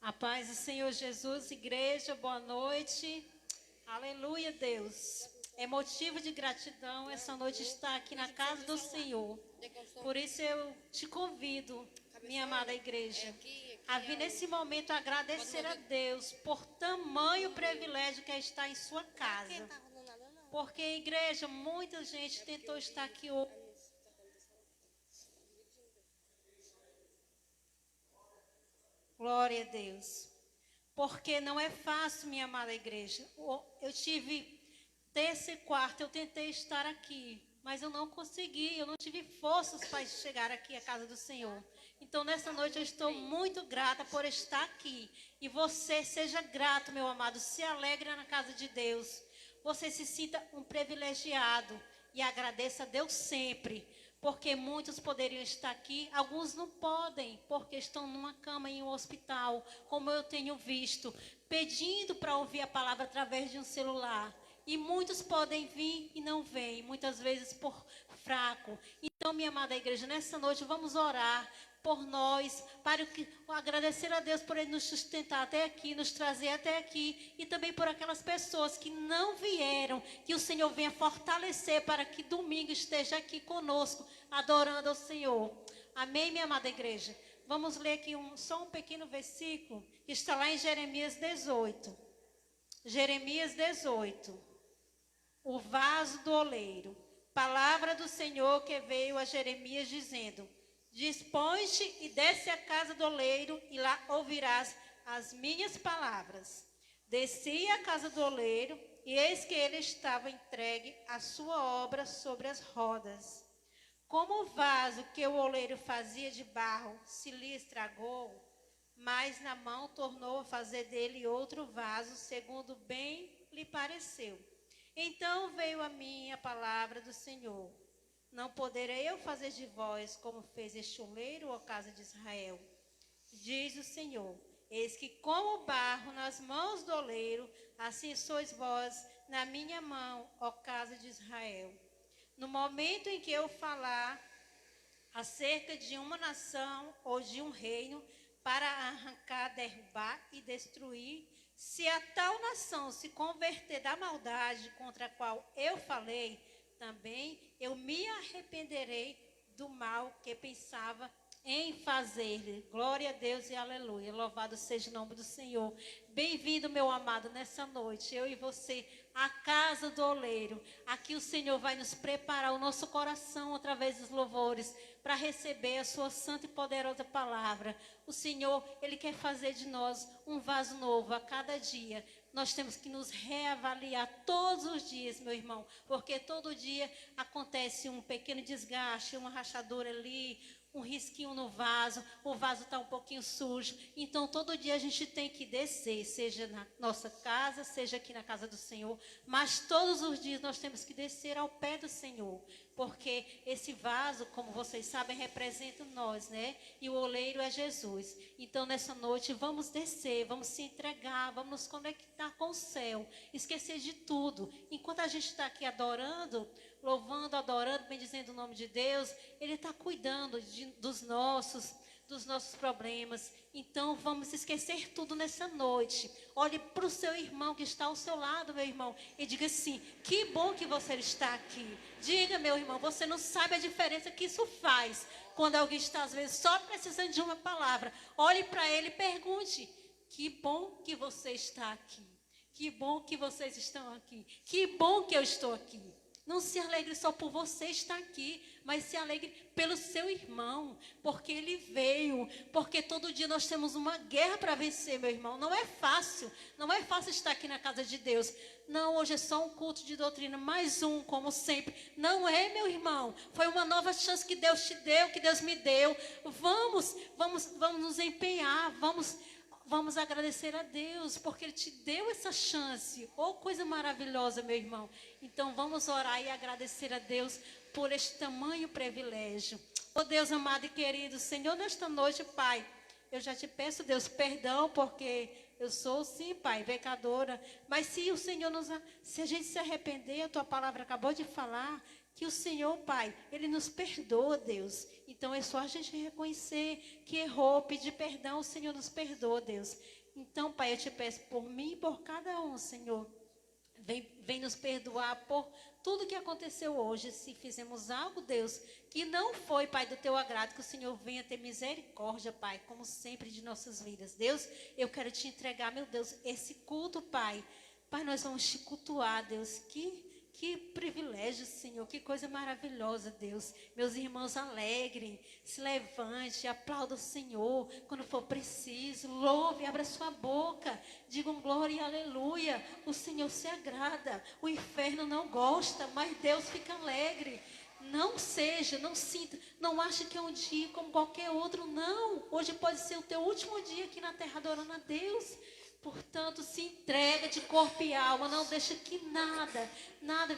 A paz do Senhor Jesus, igreja, boa noite. Aleluia, Deus. É motivo de gratidão essa noite estar aqui na casa do Senhor. Por isso eu te convido, minha amada igreja, a vir nesse momento agradecer a Deus por tamanho privilégio que é estar em sua casa. Porque, igreja, muita gente tentou estar aqui hoje. Glória a Deus. Porque não é fácil, minha amada igreja. Eu tive terça e quarta, eu tentei estar aqui, mas eu não consegui, eu não tive forças para chegar aqui à casa do Senhor. Então, nessa noite, eu estou muito grata por estar aqui. E você seja grato, meu amado, se alegre na casa de Deus. Você se sinta um privilegiado e agradeça a Deus sempre. Porque muitos poderiam estar aqui, alguns não podem, porque estão numa cama em um hospital, como eu tenho visto, pedindo para ouvir a palavra através de um celular. E muitos podem vir e não vêm, muitas vezes por fraco. Então, minha amada igreja, nessa noite vamos orar por nós, para agradecer a Deus por Ele nos sustentar até aqui, nos trazer até aqui, e também por aquelas pessoas que não vieram, que o Senhor venha fortalecer para que domingo esteja aqui conosco, adorando ao Senhor. Amém, minha amada igreja? Vamos ler aqui só um pequeno versículo, que está lá em Jeremias 18. Jeremias 18. O vaso do oleiro. Palavra do Senhor que veio a Jeremias dizendo: dispõe-te e desce à casa do oleiro, e lá ouvirás as minhas palavras. Desci à casa do oleiro, e eis que ele estava entregue à sua obra sobre as rodas. Como o vaso que o oleiro fazia de barro se lhe estragou, mas na mão tornou a fazer dele outro vaso, segundo bem lhe pareceu. Então veio a mim a palavra do Senhor: não poderei eu fazer de vós como fez este oleiro, ó casa de Israel? Diz o Senhor: eis que como barro nas mãos do oleiro, assim sois vós na minha mão, ó casa de Israel. No momento em que eu falar acerca de uma nação ou de um reino, para arrancar, derrubar e destruir, se a tal nação se converter da maldade contra a qual eu falei, também eu me arrependerei do mal que pensava em fazer-lhe. Glória a Deus e aleluia. Louvado seja o nome do Senhor. Bem-vindo, meu amado, nessa noite, eu e você, à casa do oleiro. Aqui o Senhor vai nos preparar o nosso coração através dos louvores para receber a sua santa e poderosa palavra. O Senhor, Ele quer fazer de nós um vaso novo a cada dia. Nós temos que nos reavaliar todos os dias, meu irmão, porque todo dia acontece um pequeno desgaste, uma rachadura ali, um risquinho no vaso, o vaso está um pouquinho sujo. Então, todo dia a gente tem que descer, seja na nossa casa, seja aqui na casa do Senhor, mas todos os dias nós temos que descer ao pé do Senhor, porque esse vaso, como vocês sabem, representa nós, né? E o oleiro é Jesus. Então, nessa noite, vamos descer, vamos se entregar, vamos nos conectar com o céu, esquecer de tudo. Enquanto a gente está aqui adorando, louvando, adorando, bendizendo o nome de Deus, Ele está cuidando dos nossos problemas. Então, vamos esquecer tudo nessa noite. Olhe para o seu irmão que está ao seu lado, meu irmão, e diga assim: que bom que você está aqui. Diga, meu irmão, você não sabe a diferença que isso faz quando alguém está, às vezes, só precisando de uma palavra. Olhe para ele e pergunte: que bom que você está aqui. Que bom que vocês estão aqui. Que bom que eu estou aqui. Não se alegre só por você estar aqui, mas se alegre pelo seu irmão, porque ele veio, porque todo dia nós temos uma guerra para vencer, meu irmão. Não é fácil estar aqui na casa de Deus. Não, hoje é só um culto de doutrina, mais um, como sempre. Não é, meu irmão, foi uma nova chance que Deus te deu, que Deus me deu. Vamos nos empenhar, Vamos agradecer a Deus, porque Ele te deu essa chance. Oh, coisa maravilhosa, meu irmão. Então, vamos orar e agradecer a Deus por este tamanho privilégio. Oh, Deus amado e querido, Senhor, nesta noite, Pai, eu já te peço, Deus, perdão, porque Eu sou, sim, Pai, pecadora. Mas se o Senhor se a gente se arrepender, a tua palavra acabou de falar, que o Senhor, Pai, Ele nos perdoa, Deus. Então é só a gente reconhecer que errou, pedir perdão, o Senhor nos perdoa, Deus. Então, Pai, eu te peço por mim e por cada um, Senhor. Vem nos perdoar por tudo que aconteceu hoje. Se fizemos algo, Deus, que não foi, Pai, do teu agrado, que o Senhor venha ter misericórdia, Pai, como sempre de nossas vidas. Deus, eu quero te entregar, meu Deus, esse culto, Pai. Pai, nós vamos te cultuar, Deus. Que privilégio, Senhor, que coisa maravilhosa, Deus. Meus irmãos, alegrem, se levante, aplauda o Senhor quando for preciso. Louve, abra sua boca, digam glória e aleluia. O Senhor se agrada, o inferno não gosta, mas Deus fica alegre. Não seja, não sinta, não ache que é um dia como qualquer outro, não. Hoje pode ser o teu último dia aqui na terra adorando a Deus. Portanto, se entrega de corpo e alma, não deixa que nada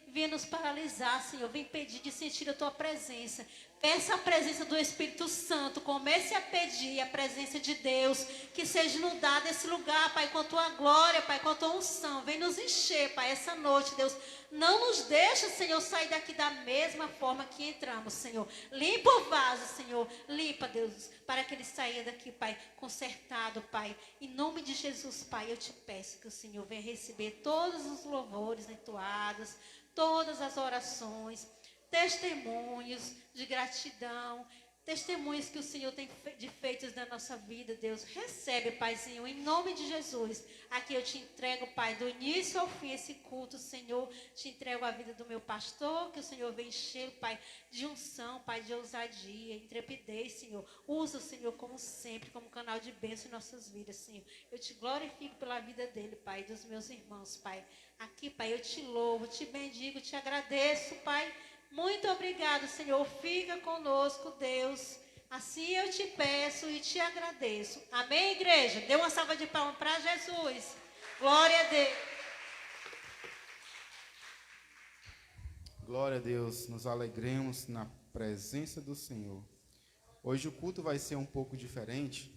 venha nos paralisar, Senhor. Vem pedir de sentir a tua presença. Peça a presença do Espírito Santo. Comece a pedir a presença de Deus, que seja nos dado esse lugar, Pai, com a tua glória, Pai, com a tua unção. Vem nos encher, Pai, essa noite, Deus. Não nos deixa, Senhor, sair daqui da mesma forma que entramos, Senhor. Limpa o vaso, Senhor. Limpa, Deus, para que ele saia daqui, Pai, consertado, Pai. Em nome de Jesus, Pai, eu te peço que o Senhor venha receber todos os louvores entoados, todas as orações, testemunhos de gratidão, testemunhos que o Senhor tem feito na nossa vida, Deus. Recebe, Paizinho, em nome de Jesus. Aqui eu te entrego, Pai, do início ao fim esse culto, Senhor. Te entrego a vida do meu pastor, que o Senhor venha encher, Pai, de unção, Pai, de ousadia, intrepidez, Senhor. Usa o Senhor como sempre, como canal de bênção em nossas vidas, Senhor. Eu te glorifico pela vida dele, Pai, dos meus irmãos, Pai. Aqui, Pai, eu te louvo, te bendigo, te agradeço, Pai. Muito obrigado, Senhor. Fica conosco, Deus. Assim eu te peço e te agradeço. Amém, igreja? Dê uma salva de palmas para Jesus. Glória a Deus. Glória a Deus. Nos alegremos na presença do Senhor. Hoje o culto vai ser um pouco diferente,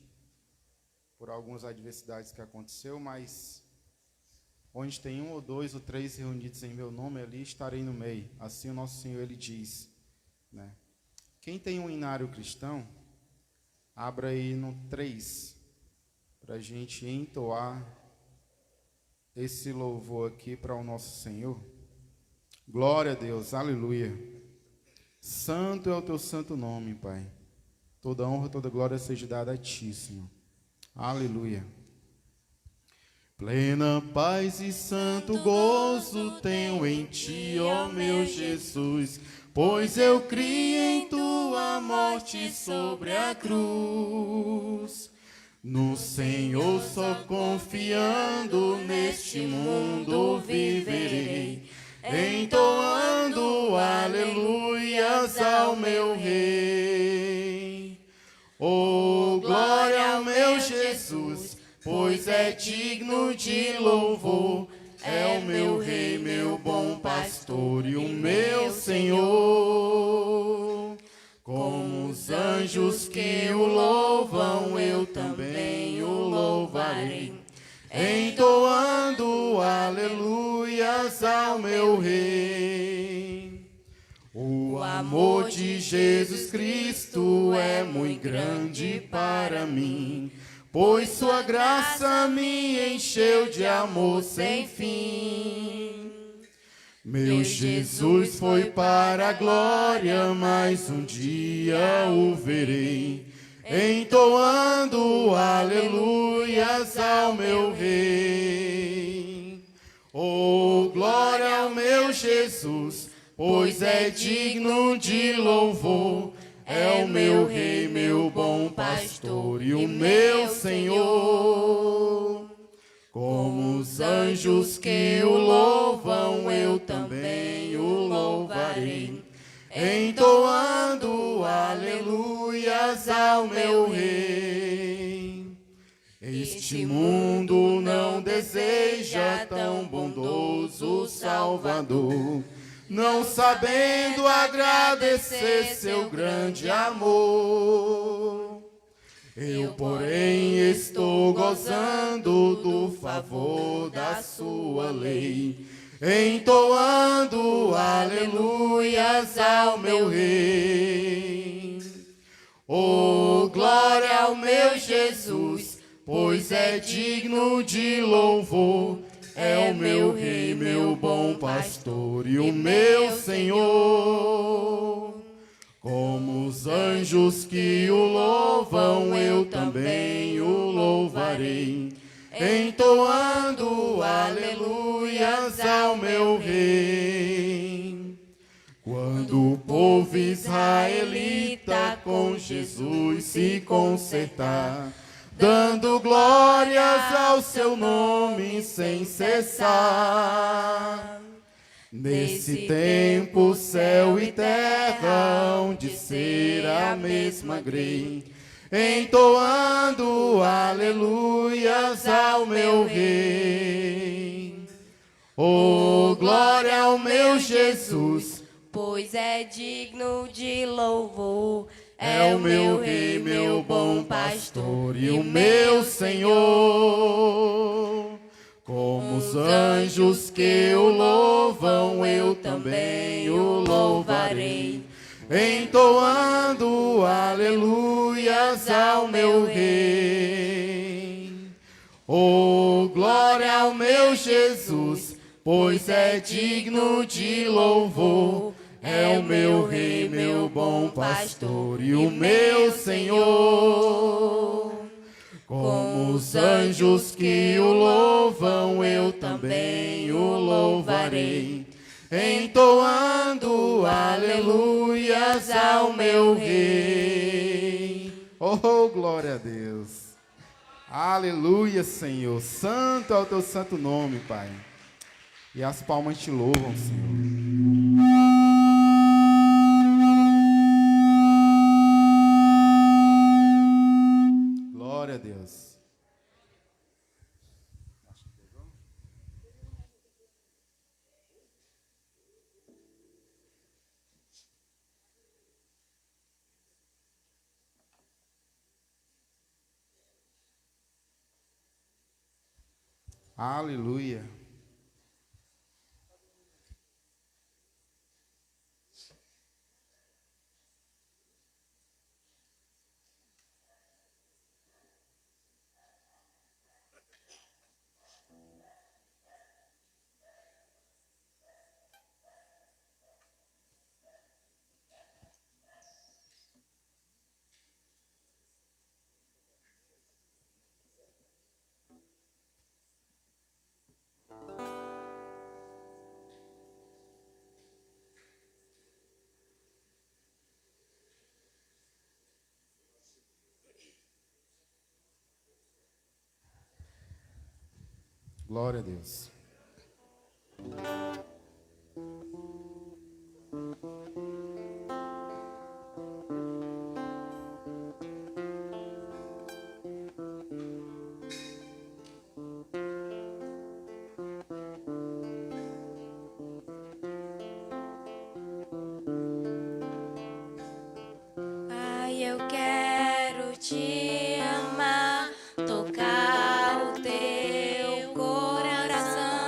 por algumas adversidades que aconteceu, mas onde tem 1 ou 2 ou 3 reunidos em meu nome, ali estarei no meio. Assim o nosso Senhor, Ele diz, né? Quem tem um inário cristão, abra aí no 3, para a gente entoar esse louvor aqui para o nosso Senhor. Glória a Deus, aleluia. Santo é o teu santo nome, Pai. Toda honra, toda glória seja dada a ti, Senhor. Aleluia. Plena paz e santo gozo tenho em ti, ó meu Jesus, pois eu criei em tua morte sobre a cruz. No Senhor só confiando neste mundo viverei, entoando aleluias ao meu Rei. Oh, glória ao meu Jesus, pois é digno de louvor, é o meu Rei, meu bom pastor e o meu Senhor. Como os anjos que o louvam, eu também o louvarei, entoando aleluias ao meu Rei. O amor de Jesus Cristo é muito grande para mim, pois sua graça me encheu de amor sem fim. Meu Jesus foi para a glória, mas um dia o verei, entoando aleluias ao meu Rei. Oh, glória ao meu Jesus, pois é digno de louvor, é o meu Rei, meu bom pastor e o meu Senhor. Como os anjos que o louvam, eu também o louvarei, entoando aleluias ao meu Rei. Este mundo não deseja tão bondoso Salvador, não sabendo agradecer seu grande amor. Eu, porém, estou gozando do favor da sua lei, entoando aleluias ao meu rei. Oh, glória ao meu Jesus, pois é digno de louvor. É o meu rei, meu bom pastor e o meu Senhor. Como os anjos que o louvam, eu também o louvarei, entoando aleluias ao meu rei. Quando o povo israelita com Jesus se consertar, dando glórias ao seu nome sem cessar. Nesse tempo, céu e terra hão de ser a mesma grei, entoando aleluias ao meu rei. Oh, glória ao meu Jesus, pois é digno de louvor. É o meu rei, meu bom pastor e o meu Senhor. Como os anjos que o louvam, eu também o louvarei, entoando aleluias ao meu rei. Oh, glória ao meu Jesus, pois é digno de louvor. É o meu rei, meu bom pastor e o meu Senhor. Como os anjos que o louvam, eu também o louvarei, entoando aleluias ao meu rei. Oh, glória a Deus. Aleluia, Senhor. Santo é o teu santo nome, Pai. E as palmas te louvam, Senhor. Glória a Deus. Aleluia. Glória a Deus. Ai, eu quero te amar, tocar o teu coração.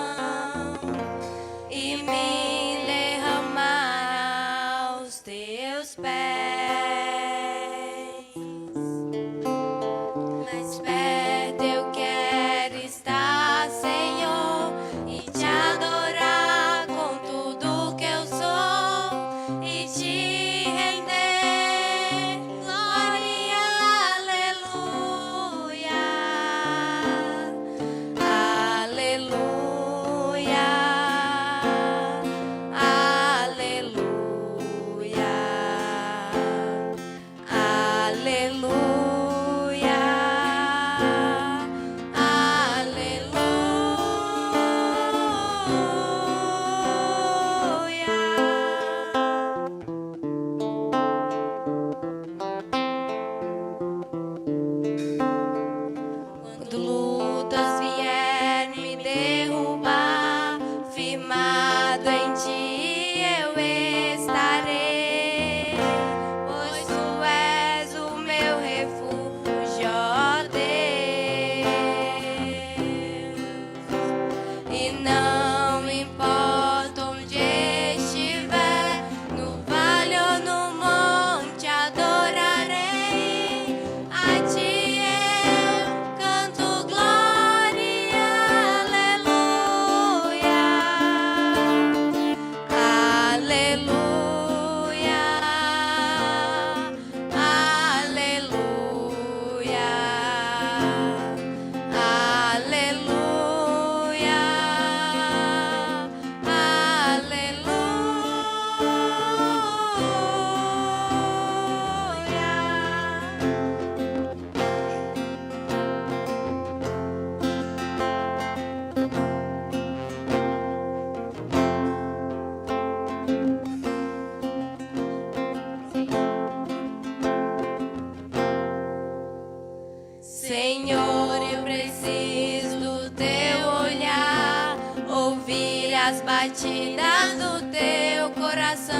as batidas do teu coração,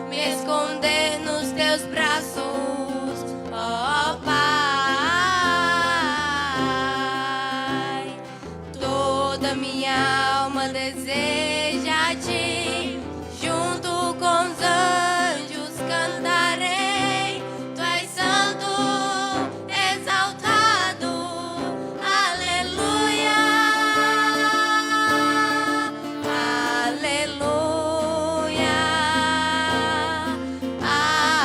me esconder nos teus braços, ó Pai. Toda minha alma deseja a ti, junto com os anjos cantarei. Tu és santo, exaltado, aleluia, aleluia, aleluia,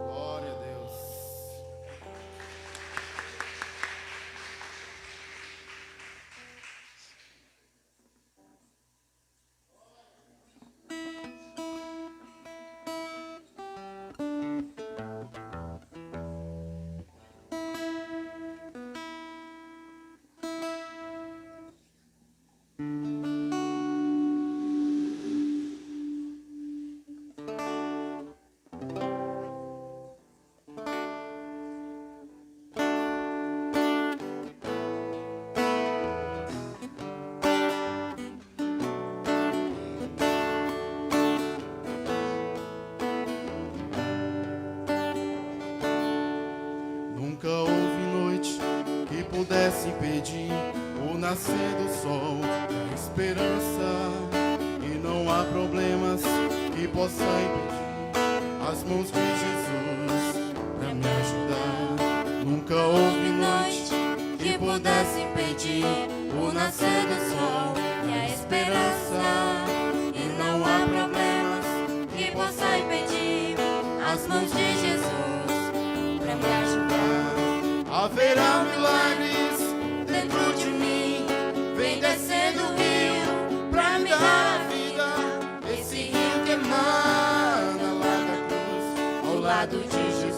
Glória a Deus. Nunca houve noite que pudesse impedir o nascer do sol da esperança, e não há problemas que possam impedir as mãos de Jesus para me ajudar. Nunca houve noite que pudesse impedir o nascer do sol e a esperança, e não há problemas que possam impedir as mãos de Jesus para me ajudar. Haverá milagres dentro de mim, vem descendo o rio pra me dar a vida. Esse rio que emana lá da cruz, ao lado de Jesus.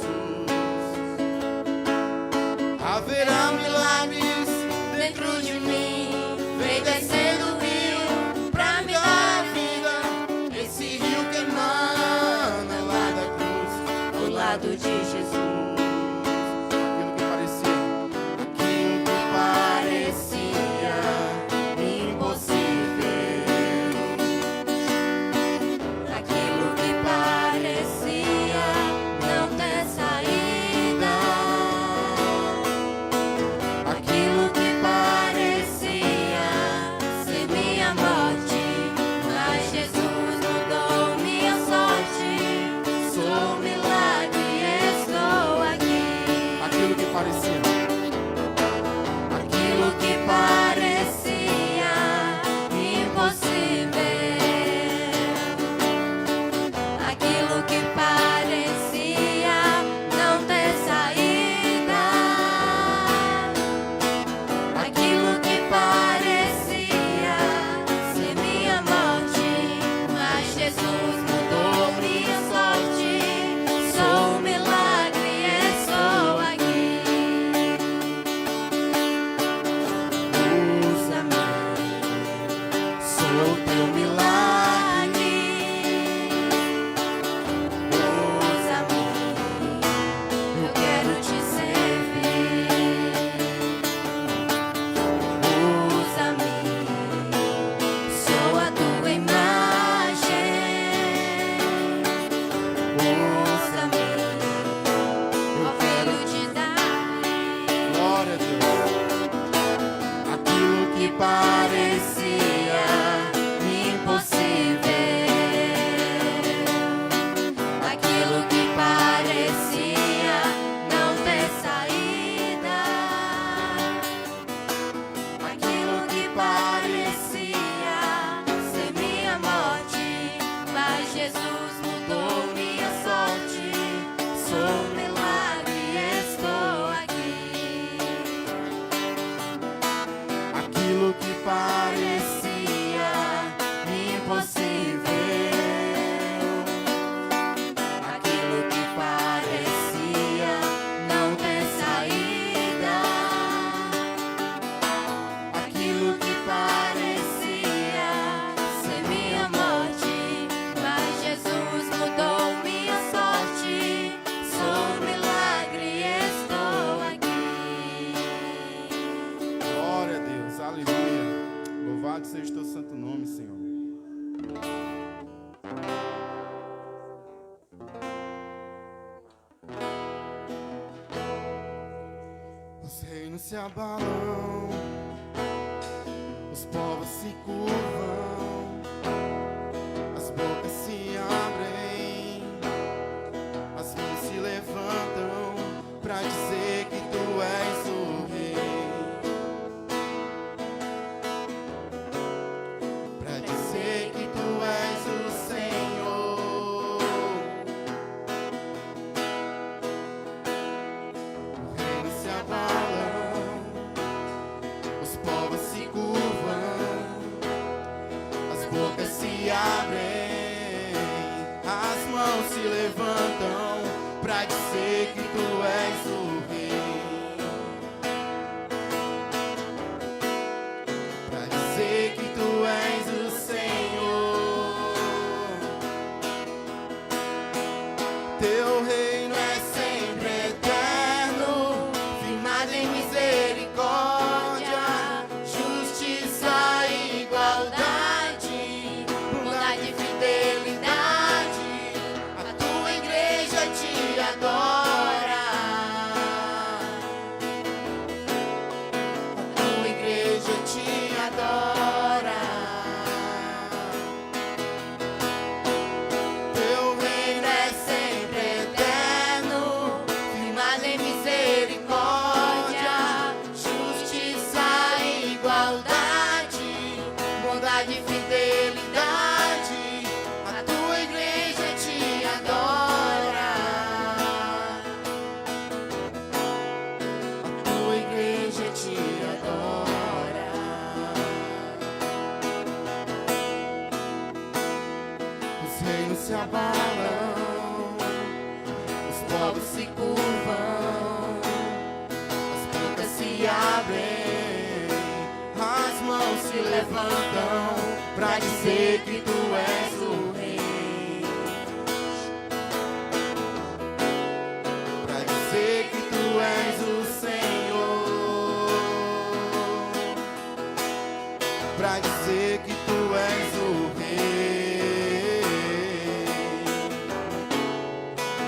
Haverá milagres dentro de mim, vem descendo o rio pra me dar a vida. Esse rio que emana lá da cruz, ao lado de Jesus. Senhor. Os reinos se abalam, os povos se curvam, as bocas se abrem, as mãos se levantam pra dizer que tu és o rei, pra dizer que tu és o Senhor. Os reinos se abalam, os povos se curvam, as bocas se abrem, as mãos se levantam pra dizer que tu és o rei, pra dizer que tu és o Senhor. Teu reino é sempre eterno, firmado em misericórdia, justiça e igualdade, bondade e fidelidade. A tua igreja te adora. A tua igreja te adora. Teu reino é sempre eterno, firmado em misericórdia, justiça e igualdade, bondade e fidelidade. A tua igreja te adora. A tua igreja te adora. Os reinos se abalam, os povos se curvam, as bocas se abrem, as mãos se levantam pra dizer que tu és o rei, pra dizer que tu és o Senhor, pra dizer que tu és o rei,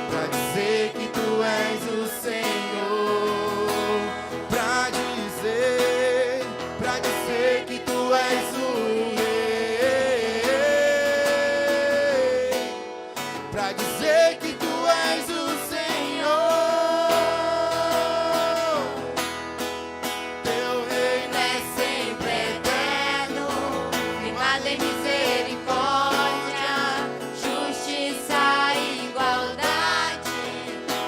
pra dizer que tu és o Senhor, pra dizer que tu és o rei, pra dizer que tu és o Senhor. Teu reino é sempre eterno, firmado em misericórdia, justiça e igualdade,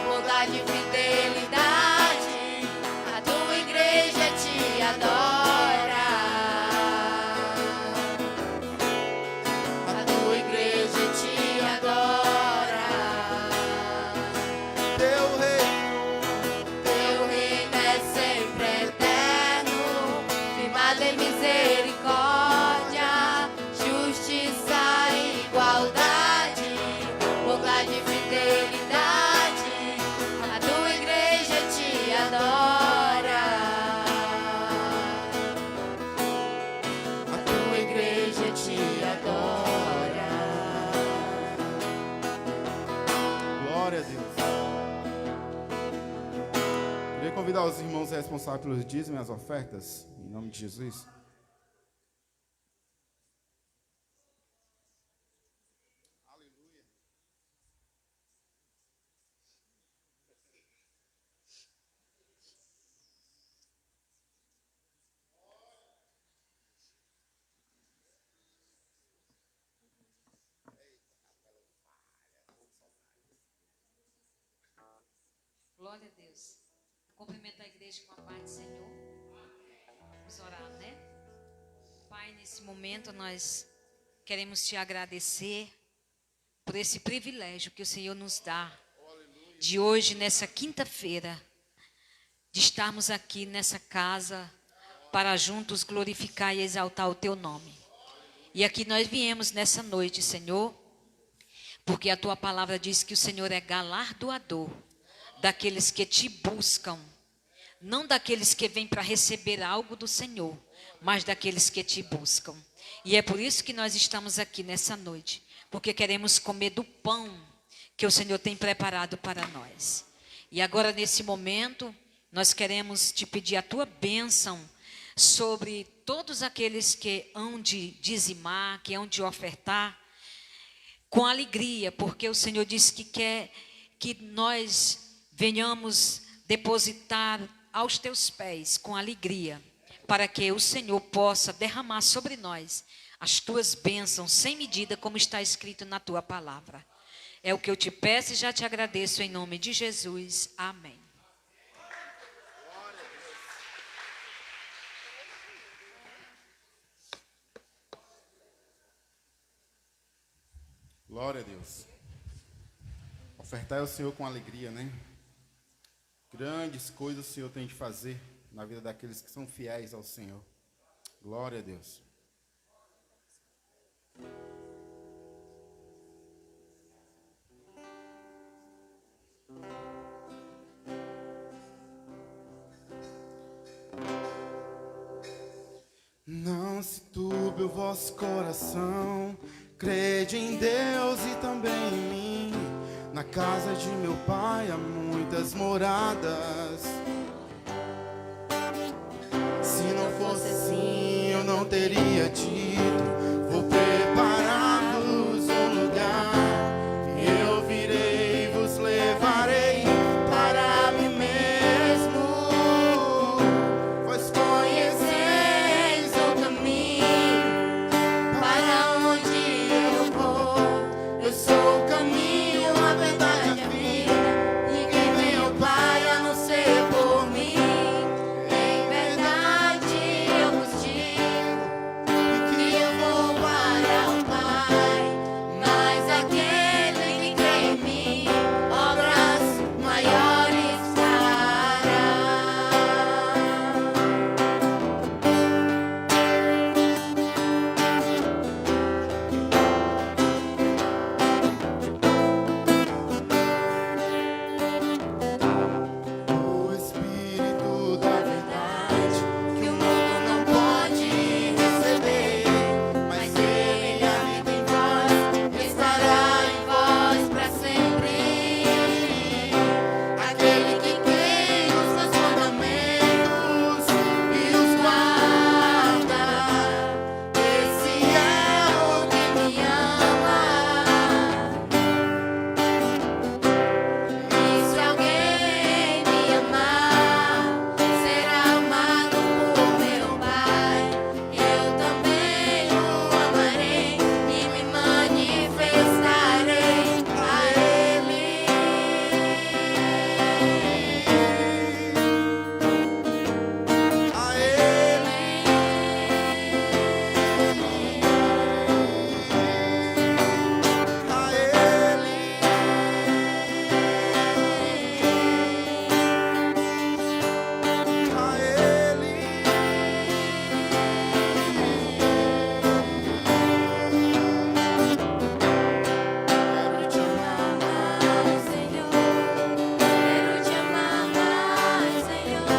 bondade e fidelidade. A tua igreja te adora. A tua igreja te adora. Teu reino é sempre eterno, firmado em misericórdia, justiça e igualdade, bondade e fidelidade. A tua igreja te adora. A tua igreja te adora. Glória a Deus. Queria convidar os irmãos responsáveis pelos dízimos e as ofertas, em nome de Jesus. Glória a Deus. Cumprimento a igreja com a paz do Senhor. Vamos orar, né? Pai, nesse momento nós queremos te agradecer por esse privilégio que o Senhor nos dá de hoje, nessa quinta-feira, de estarmos aqui nessa casa para juntos glorificar e exaltar o teu nome. E aqui nós viemos nessa noite, Senhor, porque a tua palavra diz que o Senhor é galardoador daqueles que te buscam, não daqueles que vêm para receber algo do Senhor, mas daqueles que te buscam. E é por isso que nós estamos aqui nessa noite, porque queremos comer do pão que o Senhor tem preparado para nós. E agora, nesse momento, nós queremos te pedir a tua bênção sobre todos aqueles que hão de dizimar, que hão de ofertar, com alegria, porque o Senhor disse que quer que nós venhamos depositar aos teus pés com alegria, para que o Senhor possa derramar sobre nós as tuas bênçãos sem medida, como está escrito na tua palavra. É o que eu te peço e já te agradeço em nome de Jesus. Amém. Glória a Deus. Ofertar ao Senhor com alegria, né? Grandes coisas o Senhor tem de fazer na vida daqueles que são fiéis ao Senhor. Glória a Deus. Não se turbe o vosso coração, crede em Deus e também em mim. Na casa de meu pai há muitas moradas. Se não fosse assim, eu não teria dito: vou preparar-vos um lugar. Eu virei, vos levarei para mim mesmo. Vós conheceis o caminho para onde eu vou. Eu sou o caminho, a verdade e a vida. Ninguém vem ao Pai a não ser por mim. Em verdade eu vos digo que eu vou para o Pai. Mas aquele que crê em mim, obras maiores fará. O Espírito da verdade, que o mundo não pode receber, mas ele habita em vós, estará em vós para sempre. Aquele que crê nos seus mandamentos e os guarda, esse é o que me ama. E se alguém me amar, será amado por meu Pai. Eu também o amarei e me manifestarei a Ele. A Quero te amar mais, Senhor.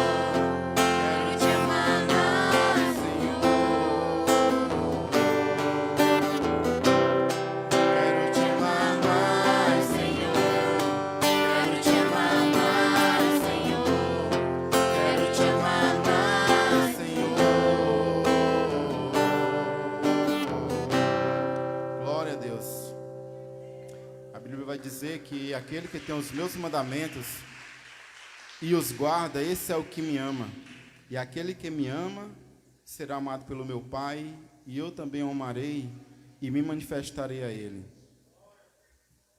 Quero te amar mais, Senhor. Quero te amar mais, Senhor. Quero te amar mais, Senhor. Quero te amar mais, Senhor. Quero te amar mais, Senhor. Glória a Deus. A Bíblia vai dizer que aquele que tem os meus mandamentos e os guarda, esse é o que me ama. E aquele que me ama será amado pelo meu Pai, e eu também o amarei e me manifestarei a ele.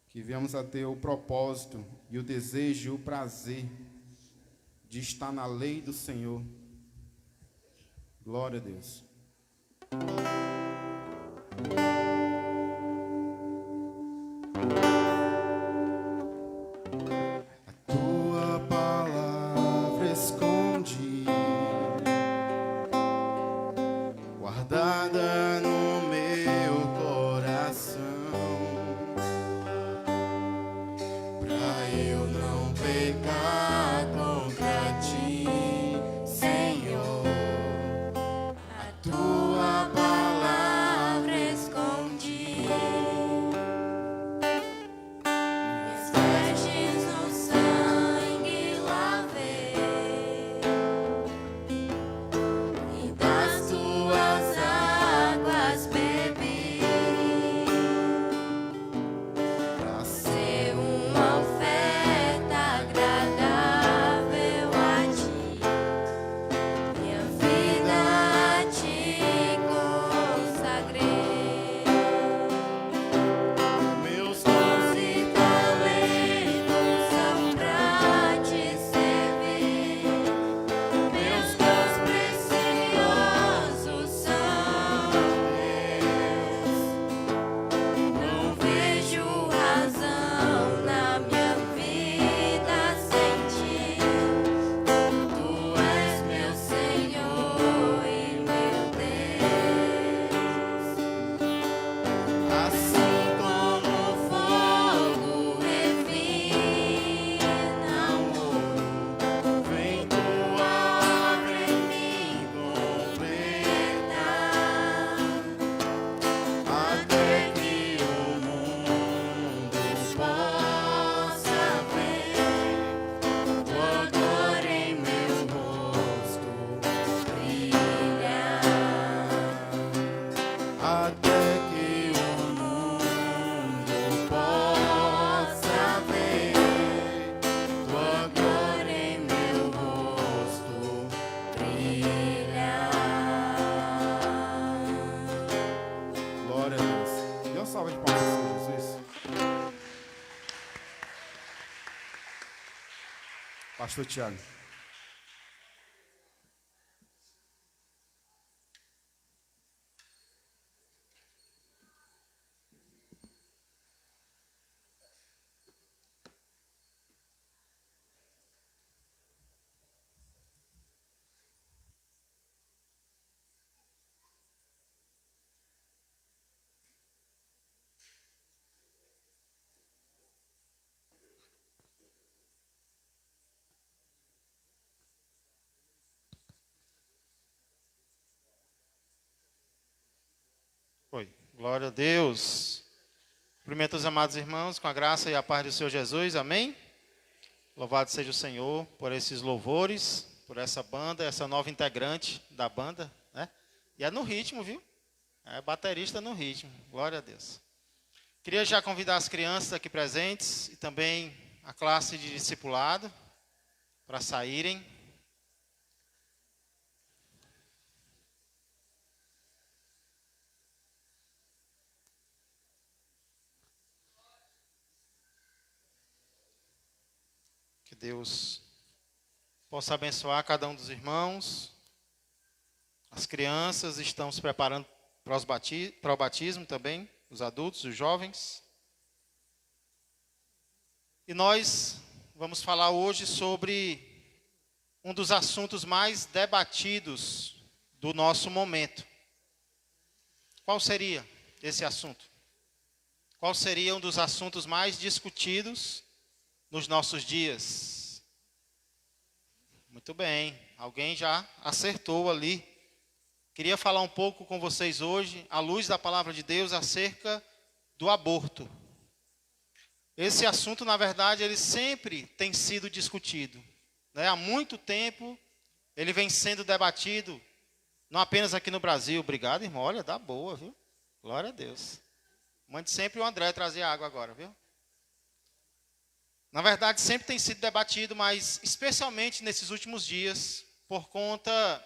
Que venhamos a ter o propósito e o desejo e o prazer de estar na lei do Senhor. Glória a Deus. A tua palavra escondi, guardada no meu coração, pra eu não pecar contra ti, Senhor. A tua palavra Pastor Tiago. Oi, glória a Deus. Cumprimento os amados irmãos com a graça e a paz do Senhor Jesus, amém? Louvado seja o Senhor por esses louvores, por essa banda, essa nova integrante da banda, né? E é no ritmo, viu? É baterista no ritmo, glória a Deus. Queria já convidar as crianças aqui presentes e também a classe de discipulado para saírem. Que Deus possa abençoar cada um dos irmãos. As crianças estão se preparando para o batismo também, os adultos, os jovens. E nós vamos falar hoje sobre um dos assuntos mais debatidos do nosso momento. Qual seria esse assunto? Qual seria um dos assuntos mais discutidos nos nossos dias? Muito bem, alguém já acertou ali. Queria falar um pouco com vocês hoje, à luz da palavra de Deus, acerca do aborto. Esse assunto, na verdade, ele sempre tem sido discutido, né? Há muito tempo ele vem sendo debatido, não apenas aqui no Brasil. Obrigado, irmão. Olha, dá boa, viu? Glória a Deus. Mande sempre o André trazer água agora, viu? Na verdade, sempre tem sido debatido, mas especialmente nesses últimos dias, por conta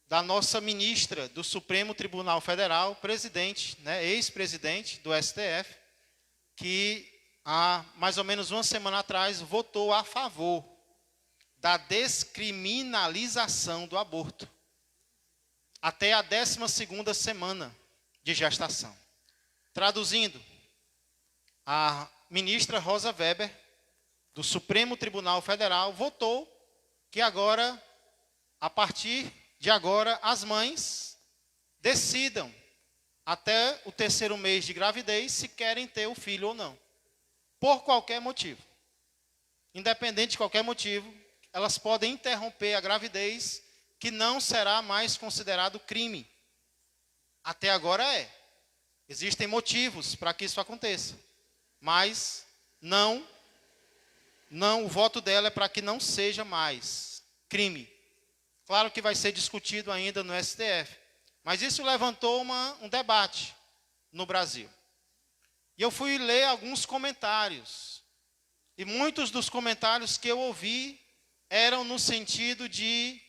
da nossa ministra do Supremo Tribunal Federal, presidente, né, ex-presidente do STF, que há mais ou menos uma semana atrás votou a favor da descriminalização do aborto até a 12ª semana de gestação. Traduzindo, a ministra Rosa Weber, do Supremo Tribunal Federal, votou que agora, a partir de agora, as mães decidam até o 3º mês de gravidez se querem ter o filho ou não, por qualquer motivo. Independente de qualquer motivo, elas podem interromper a gravidez, que não será mais considerado crime. Até agora é. Existem motivos para que isso aconteça, mas o voto dela é para que não seja mais crime. Claro que vai ser discutido ainda no STF, mas isso levantou um debate no Brasil. E eu fui ler alguns comentários, e muitos dos comentários que eu ouvi eram no sentido de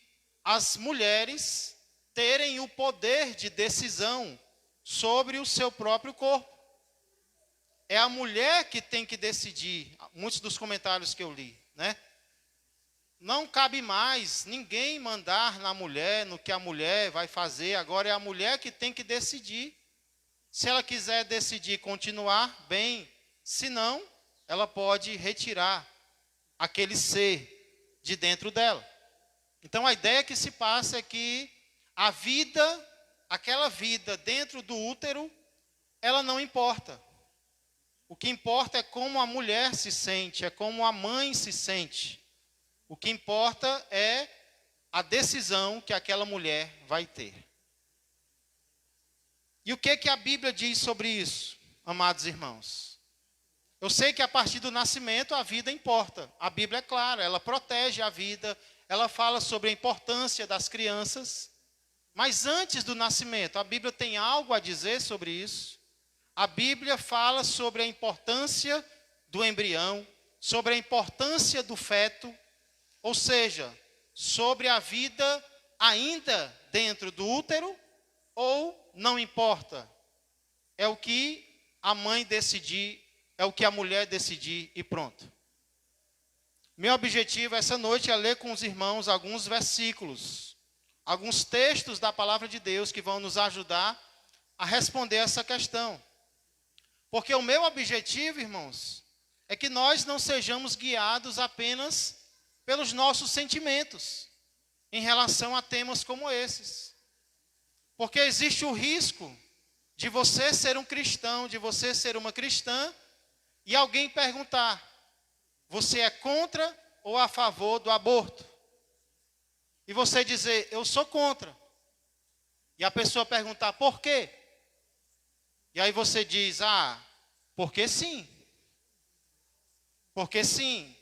as mulheres terem o poder de decisão sobre o seu próprio corpo. É a mulher que tem que decidir, muitos dos comentários que eu li, né? Não cabe mais ninguém mandar na mulher, no que a mulher vai fazer. Agora é a mulher que tem que decidir. Se ela quiser decidir continuar, bem. Se não, ela pode retirar aquele ser de dentro dela. Então a ideia que se passa é que a vida, aquela vida dentro do útero, ela não importa. O que importa é como a mulher se sente, é como a mãe se sente. O que importa é a decisão que aquela mulher vai ter. E o que a Bíblia diz sobre isso, amados irmãos? Eu sei que a partir do nascimento a vida importa. A Bíblia é clara, ela protege a vida, ela fala sobre a importância das crianças. Mas antes do nascimento, a Bíblia tem algo a dizer sobre isso. A Bíblia fala sobre a importância do embrião, sobre a importância do feto, ou seja, sobre a vida ainda dentro do útero, ou não importa. É o que a mãe decidir, é o que a mulher decidir e pronto. Meu objetivo essa noite é ler com os irmãos alguns versículos, alguns textos da palavra de Deus que vão nos ajudar a responder essa questão. Porque o meu objetivo, irmãos, é que nós não sejamos guiados apenas pelos nossos sentimentos em relação a temas como esses. Porque existe o risco de você ser um cristão, de você ser uma cristã, e alguém perguntar: você é contra ou a favor do aborto? E você dizer: eu sou contra. E a pessoa perguntar: por quê? E aí você diz: porque sim. Porque sim.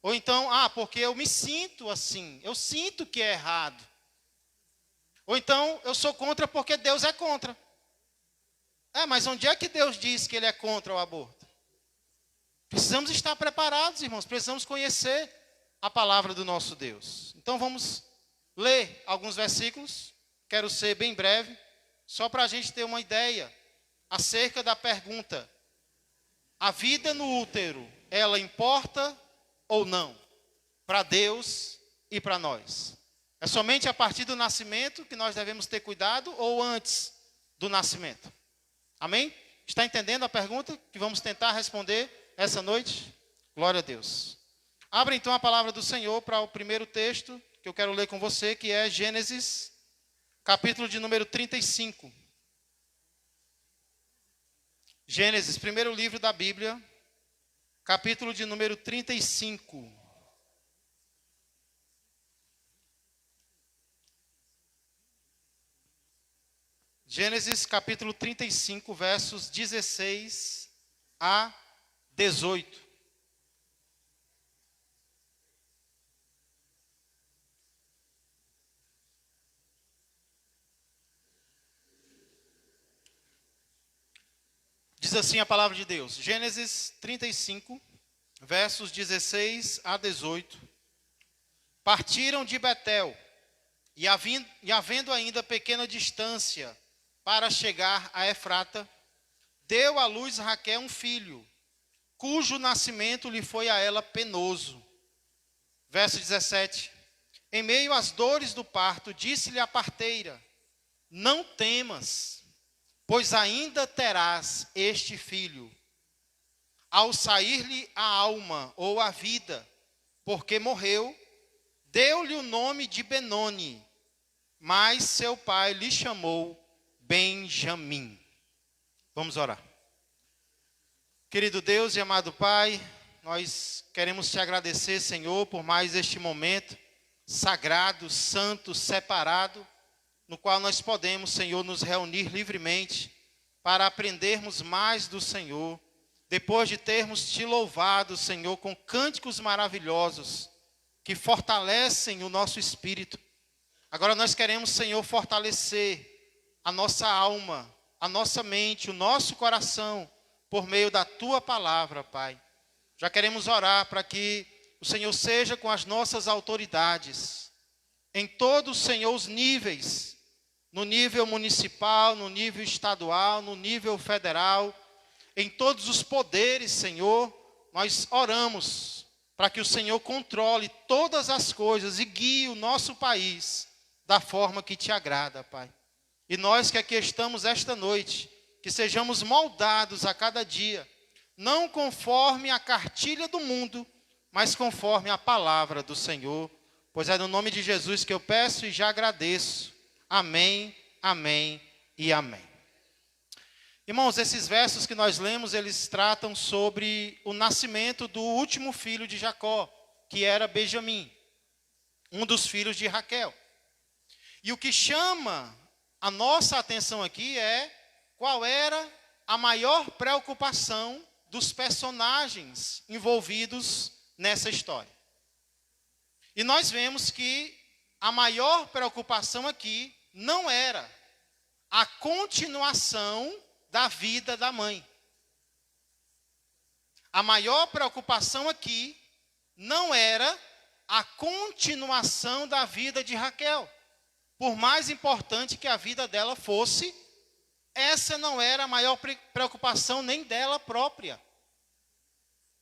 Ou então: porque eu me sinto assim. Eu sinto que é errado. Ou então: eu sou contra porque Deus é contra. Mas onde é que Deus diz que Ele é contra o aborto? Precisamos estar preparados, irmãos. Precisamos conhecer a palavra do nosso Deus. Então vamos ler alguns versículos. Quero ser bem breve, só para a gente ter uma ideia acerca da pergunta: a vida no útero, ela importa ou não? Para Deus e para nós. É somente a partir do nascimento que nós devemos ter cuidado ou antes do nascimento? Amém? Está entendendo a pergunta que vamos tentar responder essa noite? Glória a Deus. Abra então a palavra do Senhor para o primeiro texto que eu quero ler com você, que é Gênesis, capítulo de número 35. Gênesis, primeiro livro da Bíblia, capítulo de número 35. Gênesis capítulo 35, versos 16 a 18. Diz assim a palavra de Deus, Gênesis 35, versos 16 a 18. Partiram de Betel, e havendo ainda pequena distância para chegar a Efrata, deu à luz Raquel um filho, cujo nascimento lhe foi a ela penoso. Verso 17. Em meio às dores do parto, disse-lhe a parteira: não temas, pois ainda terás este filho. Ao sair-lhe a alma ou a vida, porque morreu, deu-lhe o nome de Benoni, mas seu pai lhe chamou Benjamim. Vamos orar. Querido Deus e amado Pai, nós queremos te agradecer, Senhor, por mais este momento sagrado, santo, separado, no qual nós podemos, Senhor, nos reunir livremente para aprendermos mais do Senhor, depois de termos te louvado, Senhor, com cânticos maravilhosos que fortalecem o nosso espírito. Agora nós queremos, Senhor, fortalecer a nossa alma, a nossa mente, o nosso coração, por meio da Tua palavra, Pai. Já queremos orar para que o Senhor seja com as nossas autoridades, em todos, Senhor, os níveis, no nível municipal, no nível estadual, no nível federal, em todos os poderes, Senhor, nós oramos para que o Senhor controle todas as coisas e guie o nosso país da forma que te agrada, Pai. E nós que aqui estamos esta noite, que sejamos moldados a cada dia, não conforme a cartilha do mundo, mas conforme a palavra do Senhor. Pois é no nome de Jesus que eu peço e já agradeço. Amém, amém e amém. Irmãos, esses versos que nós lemos, eles tratam sobre o nascimento do último filho de Jacó, que era Benjamim, um dos filhos de Raquel. E o que chama a nossa atenção aqui é qual era a maior preocupação dos personagens envolvidos nessa história. E nós vemos que a maior preocupação aqui não era a continuação da vida da mãe. A maior preocupação aqui não era a continuação da vida de Raquel. Por mais importante que a vida dela fosse, essa não era a maior preocupação nem dela própria.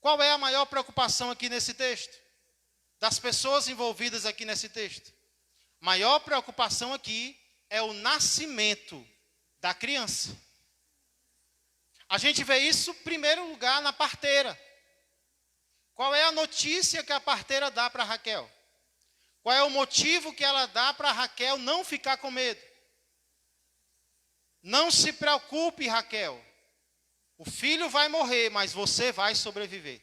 Qual é a maior preocupação aqui nesse texto? Das pessoas envolvidas aqui nesse texto. Maior preocupação aqui é o nascimento da criança. A gente vê isso, em primeiro lugar, na parteira. Qual é a notícia que a parteira dá para Raquel? Qual é o motivo que ela dá para Raquel não ficar com medo? Não se preocupe, Raquel. O filho vai morrer, mas você vai sobreviver.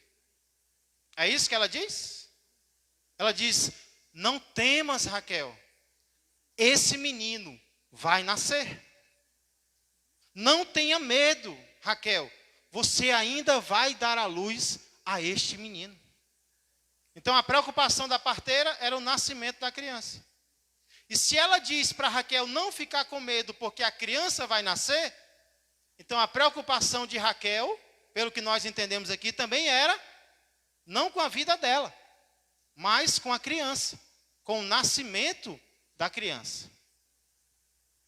É isso que ela diz? Ela diz: não temas, Raquel. Esse menino vai nascer. Não tenha medo, Raquel. Você ainda vai dar à luz a este menino. Então a preocupação da parteira era o nascimento da criança. E se ela diz para Raquel não ficar com medo porque a criança vai nascer, então a preocupação de Raquel, pelo que nós entendemos aqui, também era não com a vida dela, mas com a criança, com o nascimento da criança.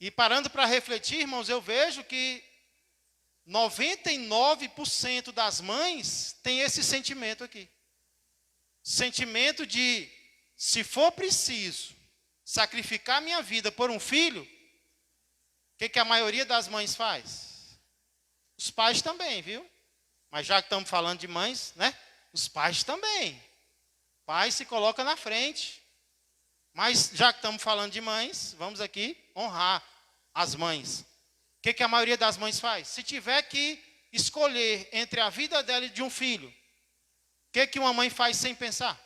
E parando para refletir, irmãos, eu vejo que 99% das mães tem esse sentimento aqui. Sentimento de, se for preciso sacrificar minha vida por um filho, o que a maioria das mães faz? Os pais também, viu? Mas já que estamos falando de mães, né? Os pais também. O pai se coloca na frente. Mas já que estamos falando de mães, vamos aqui honrar as mães. O que a maioria das mães faz? Se tiver que escolher entre a vida dela e de um filho, o que uma mãe faz sem pensar?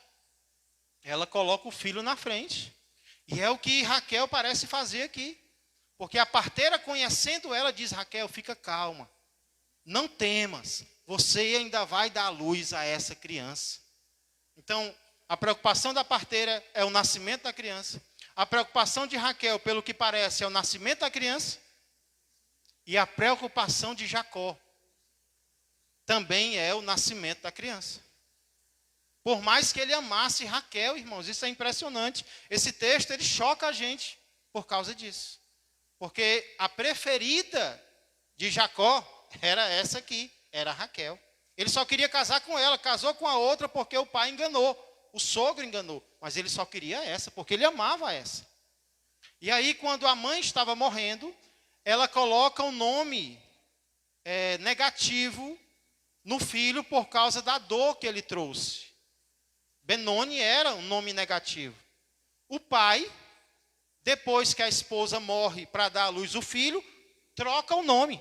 Ela coloca o filho na frente. E é o que Raquel parece fazer aqui. Porque a parteira, conhecendo ela, diz: Raquel, fica calma. Não temas. Você ainda vai dar luz a essa criança. Então, a preocupação da parteira é o nascimento da criança. A preocupação de Raquel, pelo que parece, é o nascimento da criança. E a preocupação de Jacó também é o nascimento da criança. Por mais que ele amasse Raquel, irmãos, isso é impressionante. Esse texto, ele choca a gente por causa disso. Porque a preferida de Jacó era essa aqui, era Raquel. Ele só queria casar com ela, casou com a outra porque o pai enganou, o sogro enganou. Mas ele só queria essa, porque ele amava essa. E aí, quando a mãe estava morrendo, ela coloca um nome negativo no filho por causa da dor que ele trouxe. Benoni era um nome negativo. O pai, depois que a esposa morre para dar à luz o filho, troca o nome.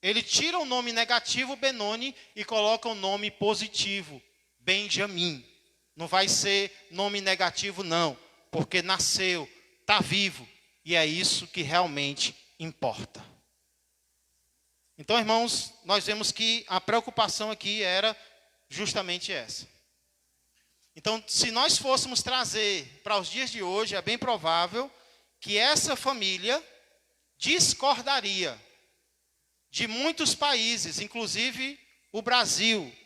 Ele tira o nome negativo, Benoni, e coloca o nome positivo, Benjamim. Não vai ser nome negativo, não, porque nasceu, está vivo, e é isso que realmente importa. Então, irmãos, nós vemos que a preocupação aqui era justamente essa. Então, se nós fôssemos trazer para os dias de hoje, é bem provável que essa família discordaria de muitos países, inclusive o Brasil,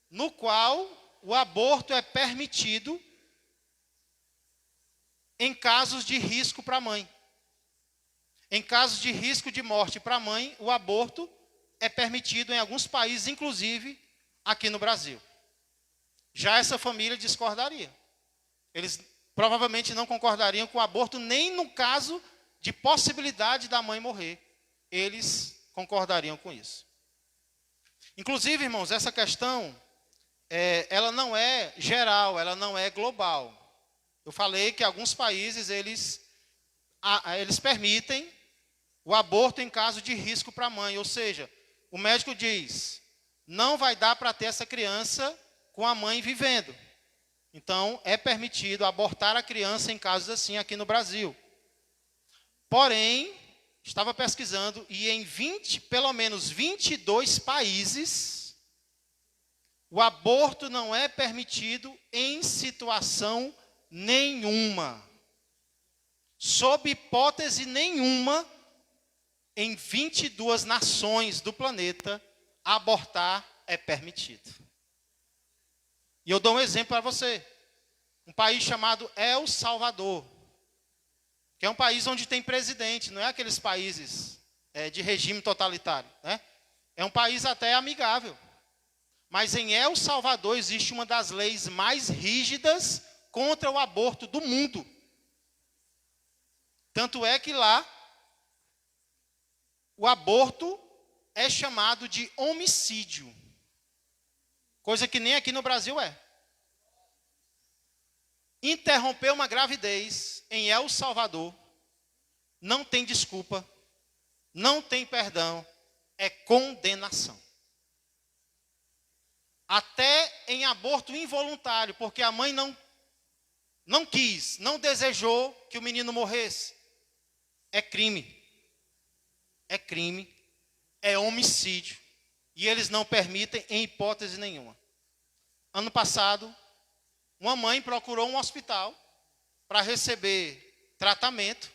no qual o aborto é permitido em casos de risco para a mãe. Em casos de risco de morte para a mãe, o aborto é permitido em alguns países, inclusive aqui no Brasil. Já essa família discordaria. Eles provavelmente não concordariam com o aborto, nem no caso de possibilidade da mãe morrer. Eles concordariam com isso. Inclusive, irmãos, essa questão, ela não é geral, ela não é global. Eu falei que alguns países, eles permitem o aborto em caso de risco para a mãe. Ou seja, o médico diz, não vai dar para ter essa criança com a mãe vivendo. Então, é permitido abortar a criança em casos assim aqui no Brasil. Porém, estava pesquisando e em pelo menos 22 países, o aborto não é permitido em situação nenhuma. Sob hipótese nenhuma, em 22 nações do planeta, abortar é permitido. E eu dou um exemplo para você. Um país chamado El Salvador, que é um país onde tem presidente, não é aqueles países de regime totalitário, né? É um país até amigável. Mas em El Salvador existe uma das leis mais rígidas contra o aborto do mundo. Tanto é que lá o aborto é chamado de homicídio. Coisa que nem aqui no Brasil é. Interromper uma gravidez em El Salvador não tem desculpa, não tem perdão, é condenação. Até em aborto involuntário, porque a mãe não quis, não desejou que o menino morresse. É crime. É crime, é homicídio. E eles não permitem em hipótese nenhuma. Ano passado, uma mãe procurou um hospital para receber tratamento,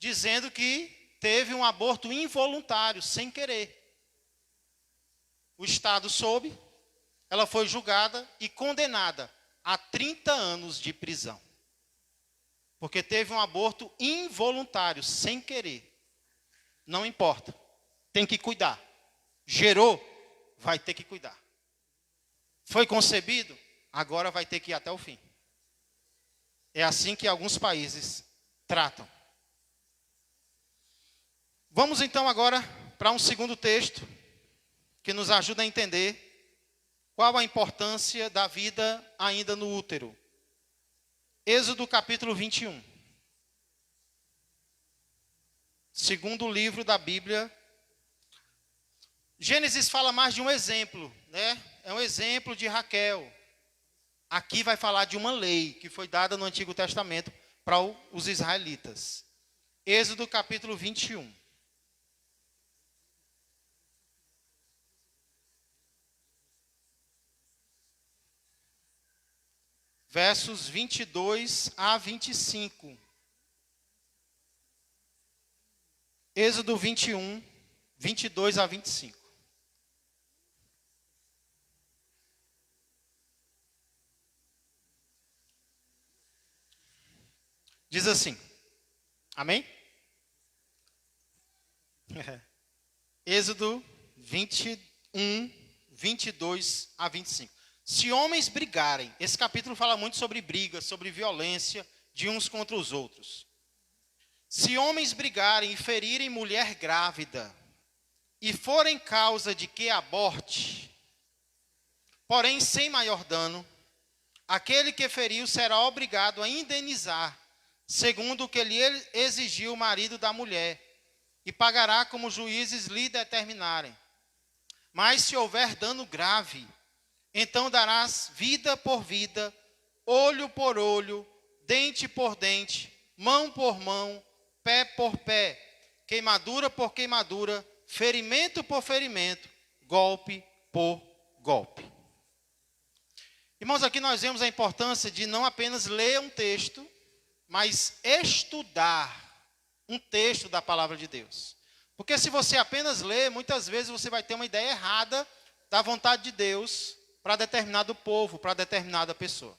dizendo que teve um aborto involuntário, sem querer. O Estado soube, ela foi julgada e condenada a 30 anos de prisão. Porque teve um aborto involuntário, sem querer. Não importa, tem que cuidar. Gerou, vai ter que cuidar. Foi concebido, agora vai ter que ir até o fim. É assim que alguns países tratam. Vamos então agora para um segundo texto que nos ajuda a entender qual a importância da vida ainda no útero. Êxodo capítulo 21. Segundo livro da Bíblia. Gênesis fala mais de um exemplo, né? É um exemplo de Raquel. Aqui vai falar de uma lei que foi dada no Antigo Testamento para os israelitas. Êxodo capítulo 21. Versos 22 a 25. Êxodo 21, 22 a 25. Diz assim, amém? Êxodo 21, 22 a 25. Se homens brigarem, esse capítulo fala muito sobre briga, sobre violência de uns contra os outros. Se homens brigarem e ferirem mulher grávida, e forem causa de que aborte, porém sem maior dano, aquele que feriu será obrigado a indenizar, segundo o que lhe exigiu o marido da mulher, e pagará como os juízes lhe determinarem. Mas se houver dano grave, então darás vida por vida, olho por olho, dente por dente, mão por mão, pé por pé, queimadura por queimadura, ferimento por ferimento, golpe por golpe. Irmãos, aqui nós vemos a importância de não apenas ler um texto, mas estudar um texto da palavra de Deus. Porque se você apenas lê, muitas vezes você vai ter uma ideia errada da vontade de Deus para determinado povo, para determinada pessoa.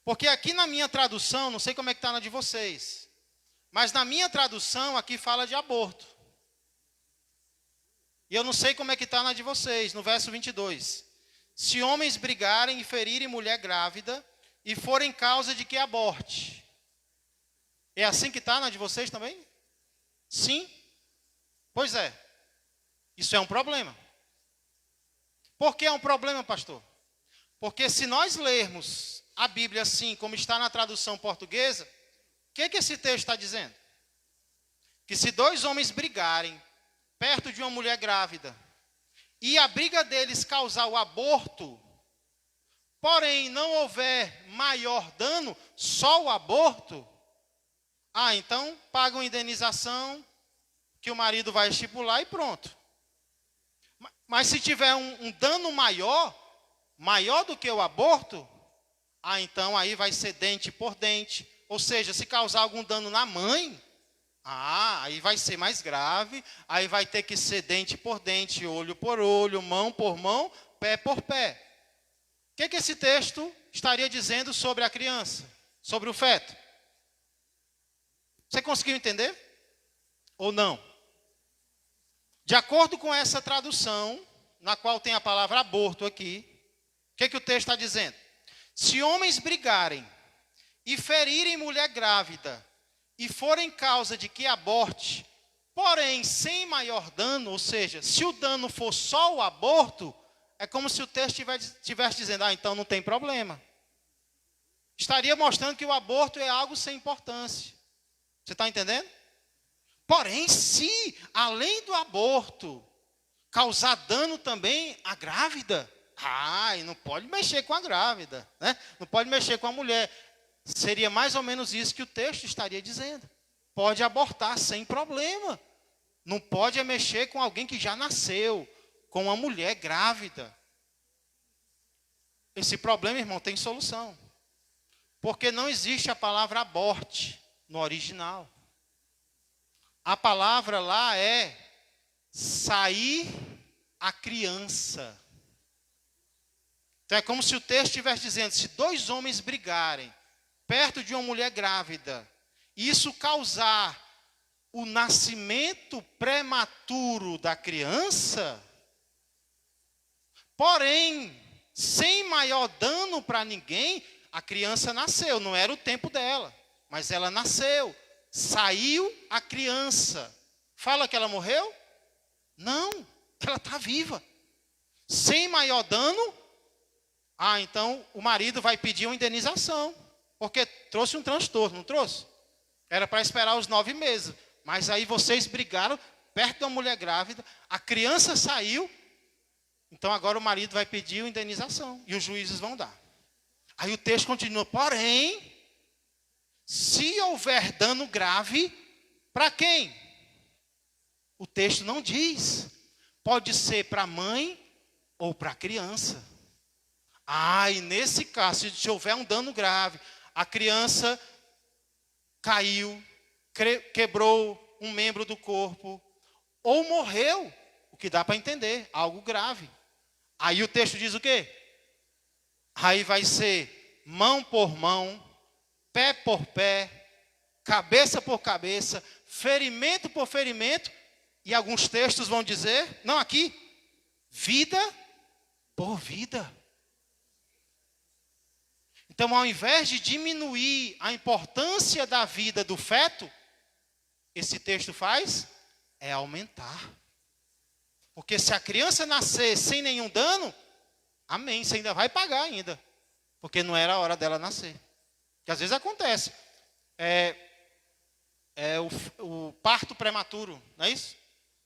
Porque aqui na minha tradução, não sei como é que está na de vocês, mas na minha tradução aqui fala de aborto. E eu não sei como é que está na de vocês, no verso 22. Se homens brigarem e ferirem mulher grávida, e forem causa de que aborte. É assim que está na de vocês também? Sim? Pois é. Isso é um problema. Por que é um problema, pastor? Porque se nós lermos a Bíblia assim, como está na tradução portuguesa, o que esse texto está dizendo? Que se dois homens brigarem perto de uma mulher grávida, e a briga deles causar o aborto, porém não houver maior dano, só o aborto, então pagam indenização que o marido vai estipular e pronto. Mas se tiver um dano maior do que o aborto, então aí vai ser dente por dente. Ou seja, se causar algum dano na mãe, aí vai ser mais grave, aí vai ter que ser dente por dente, olho por olho, mão por mão, pé por pé. O que esse texto estaria dizendo sobre a criança, sobre o feto? Você conseguiu entender? Ou não? De acordo com essa tradução, na qual tem a palavra aborto aqui, o que o texto está dizendo? Se homens brigarem e ferirem mulher grávida e forem causa de que aborte, porém sem maior dano, ou seja, se o dano for só o aborto, é como se o texto estivesse dizendo, então não tem problema. Estaria mostrando que o aborto é algo sem importância. Você está entendendo? Porém, se além do aborto causar dano também à grávida, e não pode mexer com a grávida, né? Não pode mexer com a mulher. Seria mais ou menos isso que o texto estaria dizendo. Pode abortar sem problema. Não pode mexer com alguém que já nasceu, com uma mulher grávida. Esse problema, irmão, tem solução. Porque não existe a palavra aborte no original. A palavra lá é sair a criança. Então é como se o texto estivesse dizendo, se dois homens brigarem perto de uma mulher grávida, e isso causar o nascimento prematuro da criança, porém, sem maior dano para ninguém, a criança nasceu, não era o tempo dela, mas ela nasceu, saiu a criança. Fala que ela morreu? Não, ela está viva. Sem maior dano, então o marido vai pedir uma indenização, porque trouxe um transtorno, não trouxe? Era para esperar os 9 meses, mas aí vocês brigaram perto de uma mulher grávida, a criança saiu, então agora o marido vai pedir uma indenização, e os juízes vão dar. Aí o texto continua, porém, se houver dano grave, para quem? O texto não diz. Pode ser para a mãe ou para a criança. E nesse caso, se houver um dano grave, a criança caiu, quebrou um membro do corpo, ou morreu, o que dá para entender, algo grave. Aí o texto diz o quê? Aí vai ser mão por mão, pé por pé, cabeça por cabeça, ferimento por ferimento, e alguns textos vão dizer, não aqui, vida por vida. Então, ao invés de diminuir a importância da vida do feto, esse texto faz é aumentar. Porque se a criança nascer sem nenhum dano, amém, você ainda vai pagar ainda. Porque não era a hora dela nascer. Que às vezes acontece. O parto prematuro, não é isso?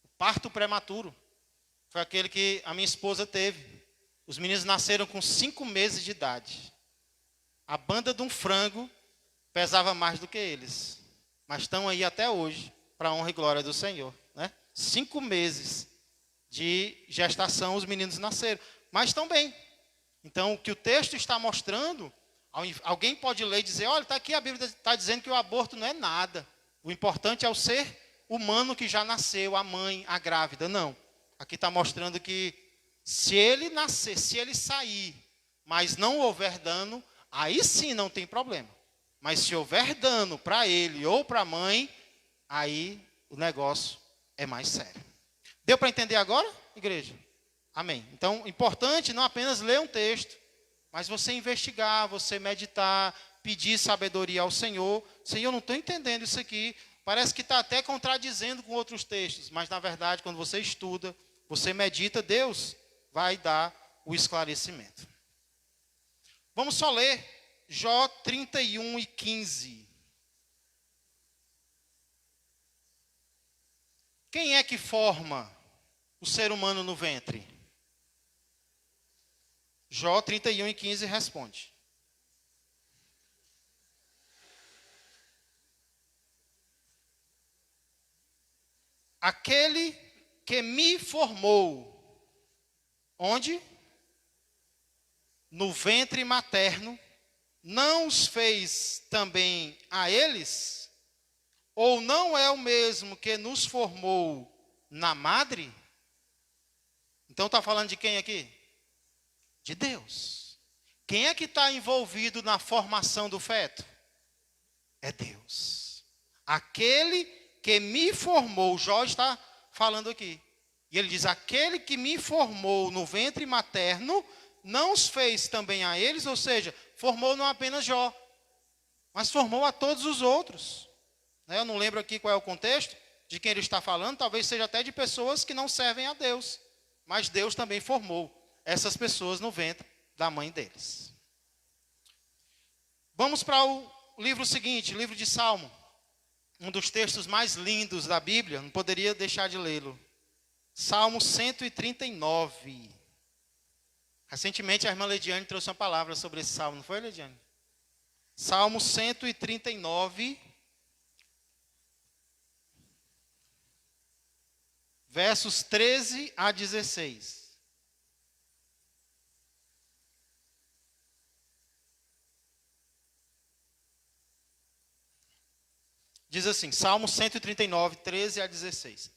O parto prematuro. Foi aquele que a minha esposa teve. Os meninos nasceram com 5 meses de idade. A banda de um frango pesava mais do que eles. Mas estão aí até hoje, para a honra e glória do Senhor. Né? 5 meses de gestação os meninos nasceram. Mas estão bem. Então, o que o texto está mostrando, alguém pode ler e dizer, olha, está aqui a Bíblia está dizendo que o aborto não é nada. O importante é o ser humano que já nasceu, a mãe, a grávida. Não. Aqui está mostrando que se ele nascer, se ele sair, mas não houver dano, aí sim não tem problema. Mas se houver dano para ele ou para a mãe, aí o negócio é mais sério. Deu para entender agora, igreja? Amém. Então, importante não apenas ler um texto, mas você investigar, você meditar, pedir sabedoria ao Senhor. Senhor, eu não estou entendendo isso aqui. Parece que está até contradizendo com outros textos. Mas, na verdade, quando você estuda, você medita, Deus vai dar o esclarecimento. Vamos só ler Jó 31 e 15. Quem é que forma o ser humano no ventre? Jó 31 e 15 responde. Aquele que me formou, onde? No ventre materno, não os fez também a eles? Ou não é o mesmo que nos formou na madre? Então está falando de quem aqui? De Deus. Quem é que está envolvido na formação do feto? É Deus. Aquele que me formou, Jó está falando aqui. E ele diz: aquele que me formou no ventre materno, não os fez também a eles, ou seja, formou não apenas Jó, mas formou a todos os outros. Eu não lembro aqui qual é o contexto de quem ele está falando, talvez seja até de pessoas que não servem a Deus, mas Deus também formou essas pessoas no ventre da mãe deles. Vamos para o livro seguinte, livro de Salmo, um dos textos mais lindos da Bíblia, não poderia deixar de lê-lo. Salmo 139. Recentemente a irmã Lediane trouxe uma palavra sobre esse salmo, não foi, Lediane? Salmo 139, versos 13 a 16. Diz assim, Salmo 139, 13 a 16.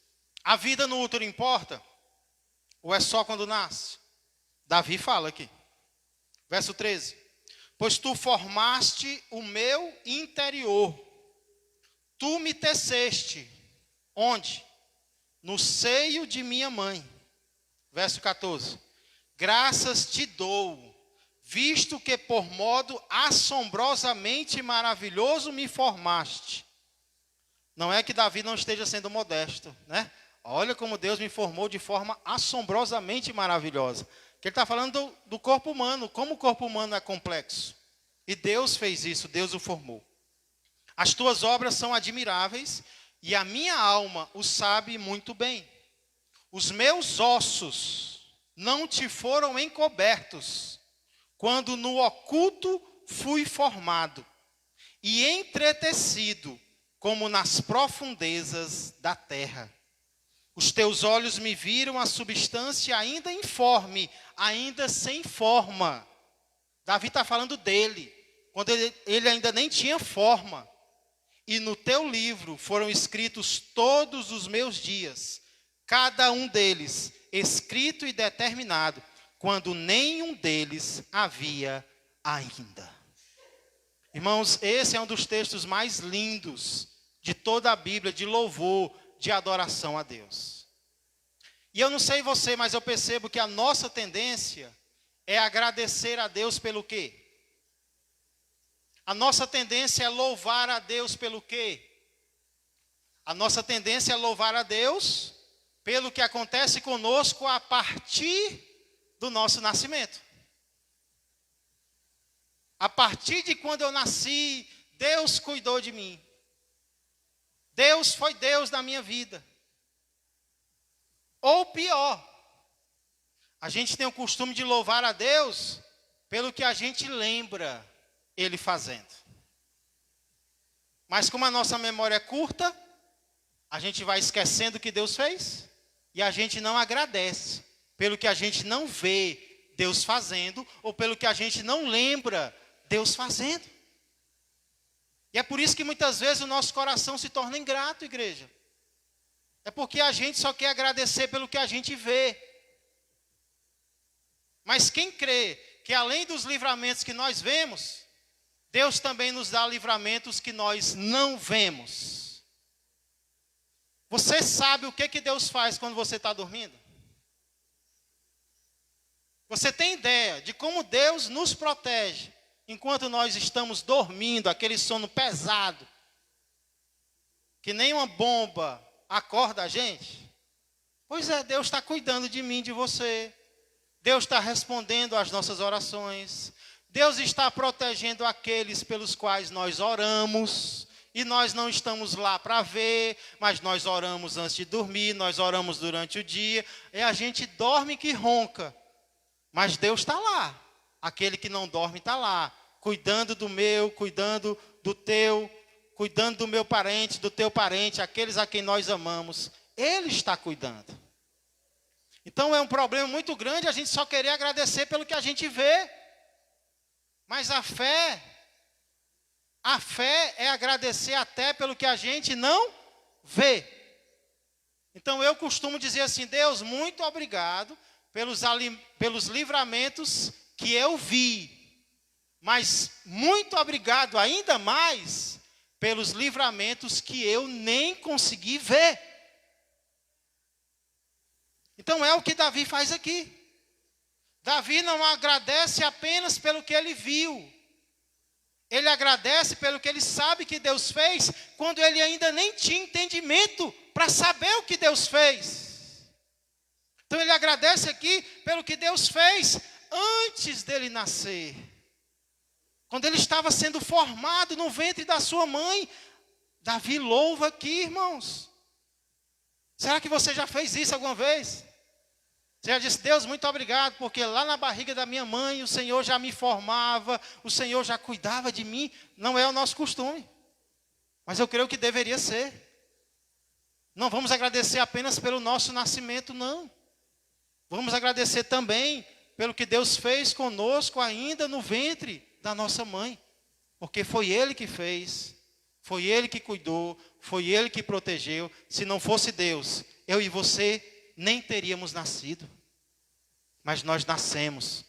A vida no útero importa? Ou é só quando nasce? Davi fala aqui. Verso 13. Pois tu formaste o meu interior. Tu me teceste. Onde? No seio de minha mãe. Verso 14. Graças te dou, visto que por modo assombrosamente maravilhoso me formaste. Não é que Davi não esteja sendo modesto, né? Olha como Deus me formou de forma assombrosamente maravilhosa. Que ele está falando do corpo humano, como o corpo humano é complexo. E Deus fez isso, Deus o formou. As tuas obras são admiráveis, e a minha alma o sabe muito bem. Os meus ossos não te foram encobertos, quando no oculto fui formado, e entretecido, como nas profundezas da terra. Os teus olhos me viram a substância ainda informe, ainda sem forma. Davi está falando dele, quando ele ainda nem tinha forma. E no teu livro foram escritos todos os meus dias, cada um deles escrito e determinado, quando nenhum deles havia ainda. Irmãos, esse é um dos textos mais lindos de toda a Bíblia, de louvor, de adoração a Deus. E eu não sei você, mas eu percebo que a nossa tendência é agradecer a Deus pelo quê? A nossa tendência é louvar a Deus pelo quê? A nossa tendência é louvar a Deus pelo que acontece conosco a partir do nosso nascimento. A partir de quando eu nasci, Deus cuidou de mim. Deus foi Deus na minha vida. Ou pior, a gente tem o costume de louvar a Deus pelo que a gente lembra Ele fazendo. Mas como a nossa memória é curta, a gente vai esquecendo o que Deus fez e a gente não agradece pelo que a gente não vê Deus fazendo ou pelo que a gente não lembra Deus fazendo. E é por isso que muitas vezes o nosso coração se torna ingrato, igreja. É porque a gente só quer agradecer pelo que a gente vê. Mas quem crê que além dos livramentos que nós vemos, Deus também nos dá livramentos que nós não vemos. Você sabe o que Deus faz quando você está dormindo? Você tem ideia de como Deus nos protege enquanto nós estamos dormindo, aquele sono pesado, que nem uma bomba acorda a gente? Pois é, Deus está cuidando de mim, de você. Deus está respondendo às nossas orações. Deus está protegendo aqueles pelos quais nós oramos. E nós não estamos lá para ver, mas nós oramos antes de dormir, nós oramos durante o dia. E a gente dorme que ronca. Mas Deus está lá. Aquele que não dorme está lá. Cuidando do meu, cuidando do teu, cuidando do meu parente, do teu parente, aqueles a quem nós amamos. Ele está cuidando. Então é um problema muito grande a gente só querer agradecer pelo que a gente vê. Mas a fé é agradecer até pelo que a gente não vê. Então eu costumo dizer assim: Deus, muito obrigado pelos livramentos que eu vi. Mas muito obrigado ainda mais pelos livramentos que eu nem consegui ver. Então é o que Davi faz aqui. Davi não agradece apenas pelo que ele viu. Ele agradece pelo que ele sabe que Deus fez, quando ele ainda nem tinha entendimento para saber o que Deus fez. Então ele agradece aqui pelo que Deus fez antes dele nascer. Quando ele estava sendo formado no ventre da sua mãe, Davi louva aqui, irmãos. Será que você já fez isso alguma vez? Você já disse: Deus, muito obrigado, porque lá na barriga da minha mãe o Senhor já me formava, o Senhor já cuidava de mim. Não é o nosso costume, mas eu creio que deveria ser. Não vamos agradecer apenas pelo nosso nascimento, não. Vamos agradecer também pelo que Deus fez conosco ainda no ventre da nossa mãe, porque foi Ele que fez, foi Ele que cuidou, foi Ele que protegeu. Se não fosse Deus, eu e você nem teríamos nascido, mas nós nascemos,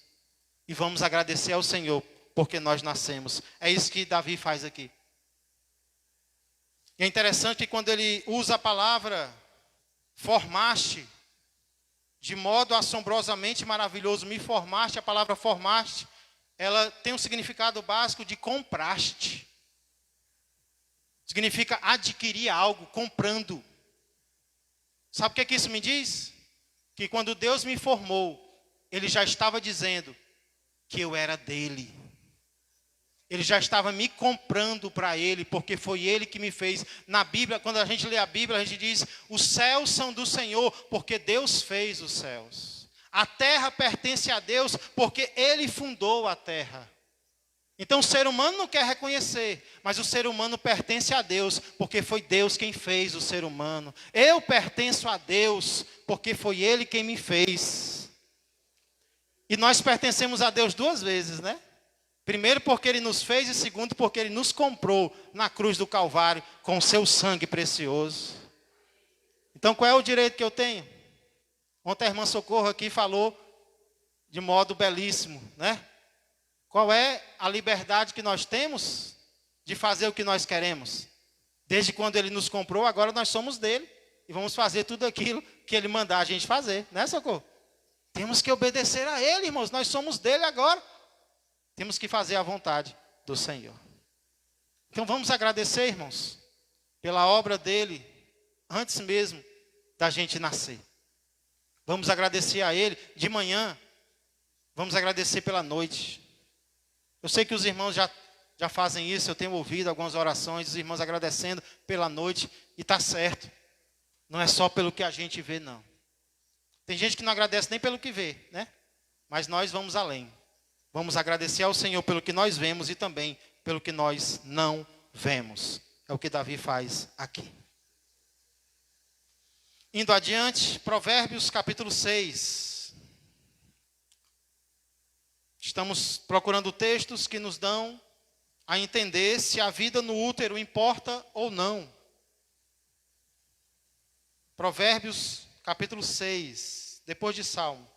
e vamos agradecer ao Senhor, porque nós nascemos. É isso que Davi faz aqui. E é interessante que quando ele usa a palavra formaste, de modo assombrosamente maravilhoso, me formaste, a palavra formaste, ela tem um significado básico de compraste. Significa adquirir algo, comprando. Sabe o que isso me diz? Que quando Deus me formou, Ele já estava dizendo que eu era dele. Ele já estava me comprando para Ele, porque foi Ele que me fez. Na Bíblia, quando a gente lê a Bíblia, a gente diz: os céus são do Senhor, porque Deus fez os céus. A terra pertence a Deus, porque Ele fundou a terra. Então o ser humano não quer reconhecer, mas o ser humano pertence a Deus, porque foi Deus quem fez o ser humano. Eu pertenço a Deus, porque foi Ele quem me fez. E nós pertencemos a Deus duas vezes, né? Primeiro porque Ele nos fez, e segundo porque Ele nos comprou na cruz do Calvário com o seu sangue precioso. Então qual é o direito que eu tenho? Ontem a irmã Socorro aqui falou de modo belíssimo, né? Qual é a liberdade que nós temos de fazer o que nós queremos? Desde quando Ele nos comprou, agora nós somos dele. E vamos fazer tudo aquilo que Ele mandar a gente fazer, né, Socorro? Temos que obedecer a Ele, irmãos. Nós somos dele agora. Temos que fazer a vontade do Senhor. Então vamos agradecer, irmãos, pela obra dele, antes mesmo da gente nascer. Vamos agradecer a Ele de manhã. Vamos agradecer pela noite. Eu sei que os irmãos já fazem isso, eu tenho ouvido algumas orações, os irmãos agradecendo pela noite, e está certo. Não é só pelo que a gente vê, não. Tem gente que não agradece nem pelo que vê, né? Mas nós vamos além. Vamos agradecer ao Senhor pelo que nós vemos e também pelo que nós não vemos. É o que Davi faz aqui. Indo adiante, Provérbios capítulo 6. Estamos procurando textos que nos dão a entender se a vida no útero importa ou não. Provérbios capítulo 6, depois de Salmo.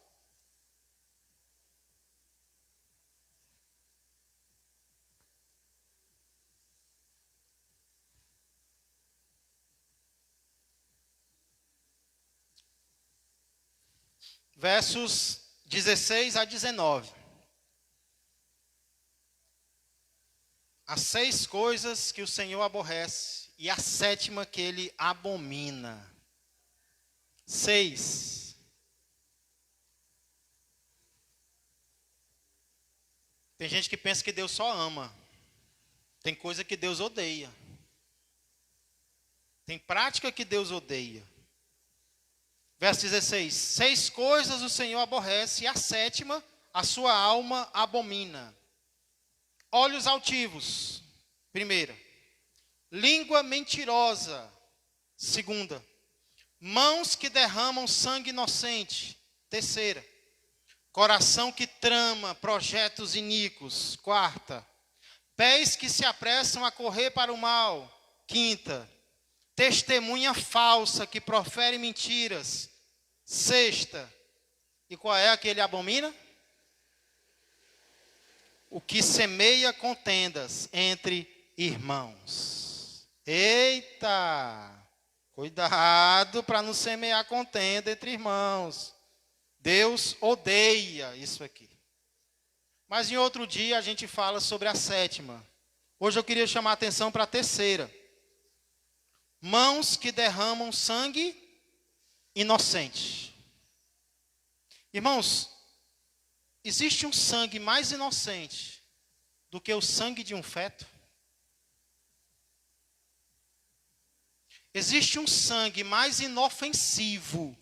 Versos 16 a 19. As 6 coisas que o Senhor aborrece, e a 7ª que Ele abomina. 6. Tem gente que pensa que Deus só ama. Tem coisa que Deus odeia. Tem prática que Deus odeia. Verso 16. 6 coisas o Senhor aborrece, e a 7ª a sua alma abomina. Olhos altivos, primeira. Língua mentirosa, segunda. Mãos que derramam sangue inocente, terceira. Coração que trama projetos iníquos, quarta. Pés que se apressam a correr para o mal, quinta. Testemunha falsa que profere mentiras, sexta. E qual é a que ele abomina? O que semeia contendas entre irmãos. Eita! Cuidado para não semear contenda entre irmãos. Deus odeia isso aqui. Mas em outro dia a gente fala sobre a sétima. Hoje eu queria chamar a atenção para a terceira. Mãos que derramam sangue inocente. Irmãos, existe um sangue mais inocente do que o sangue de um feto? Existe um sangue mais inofensivo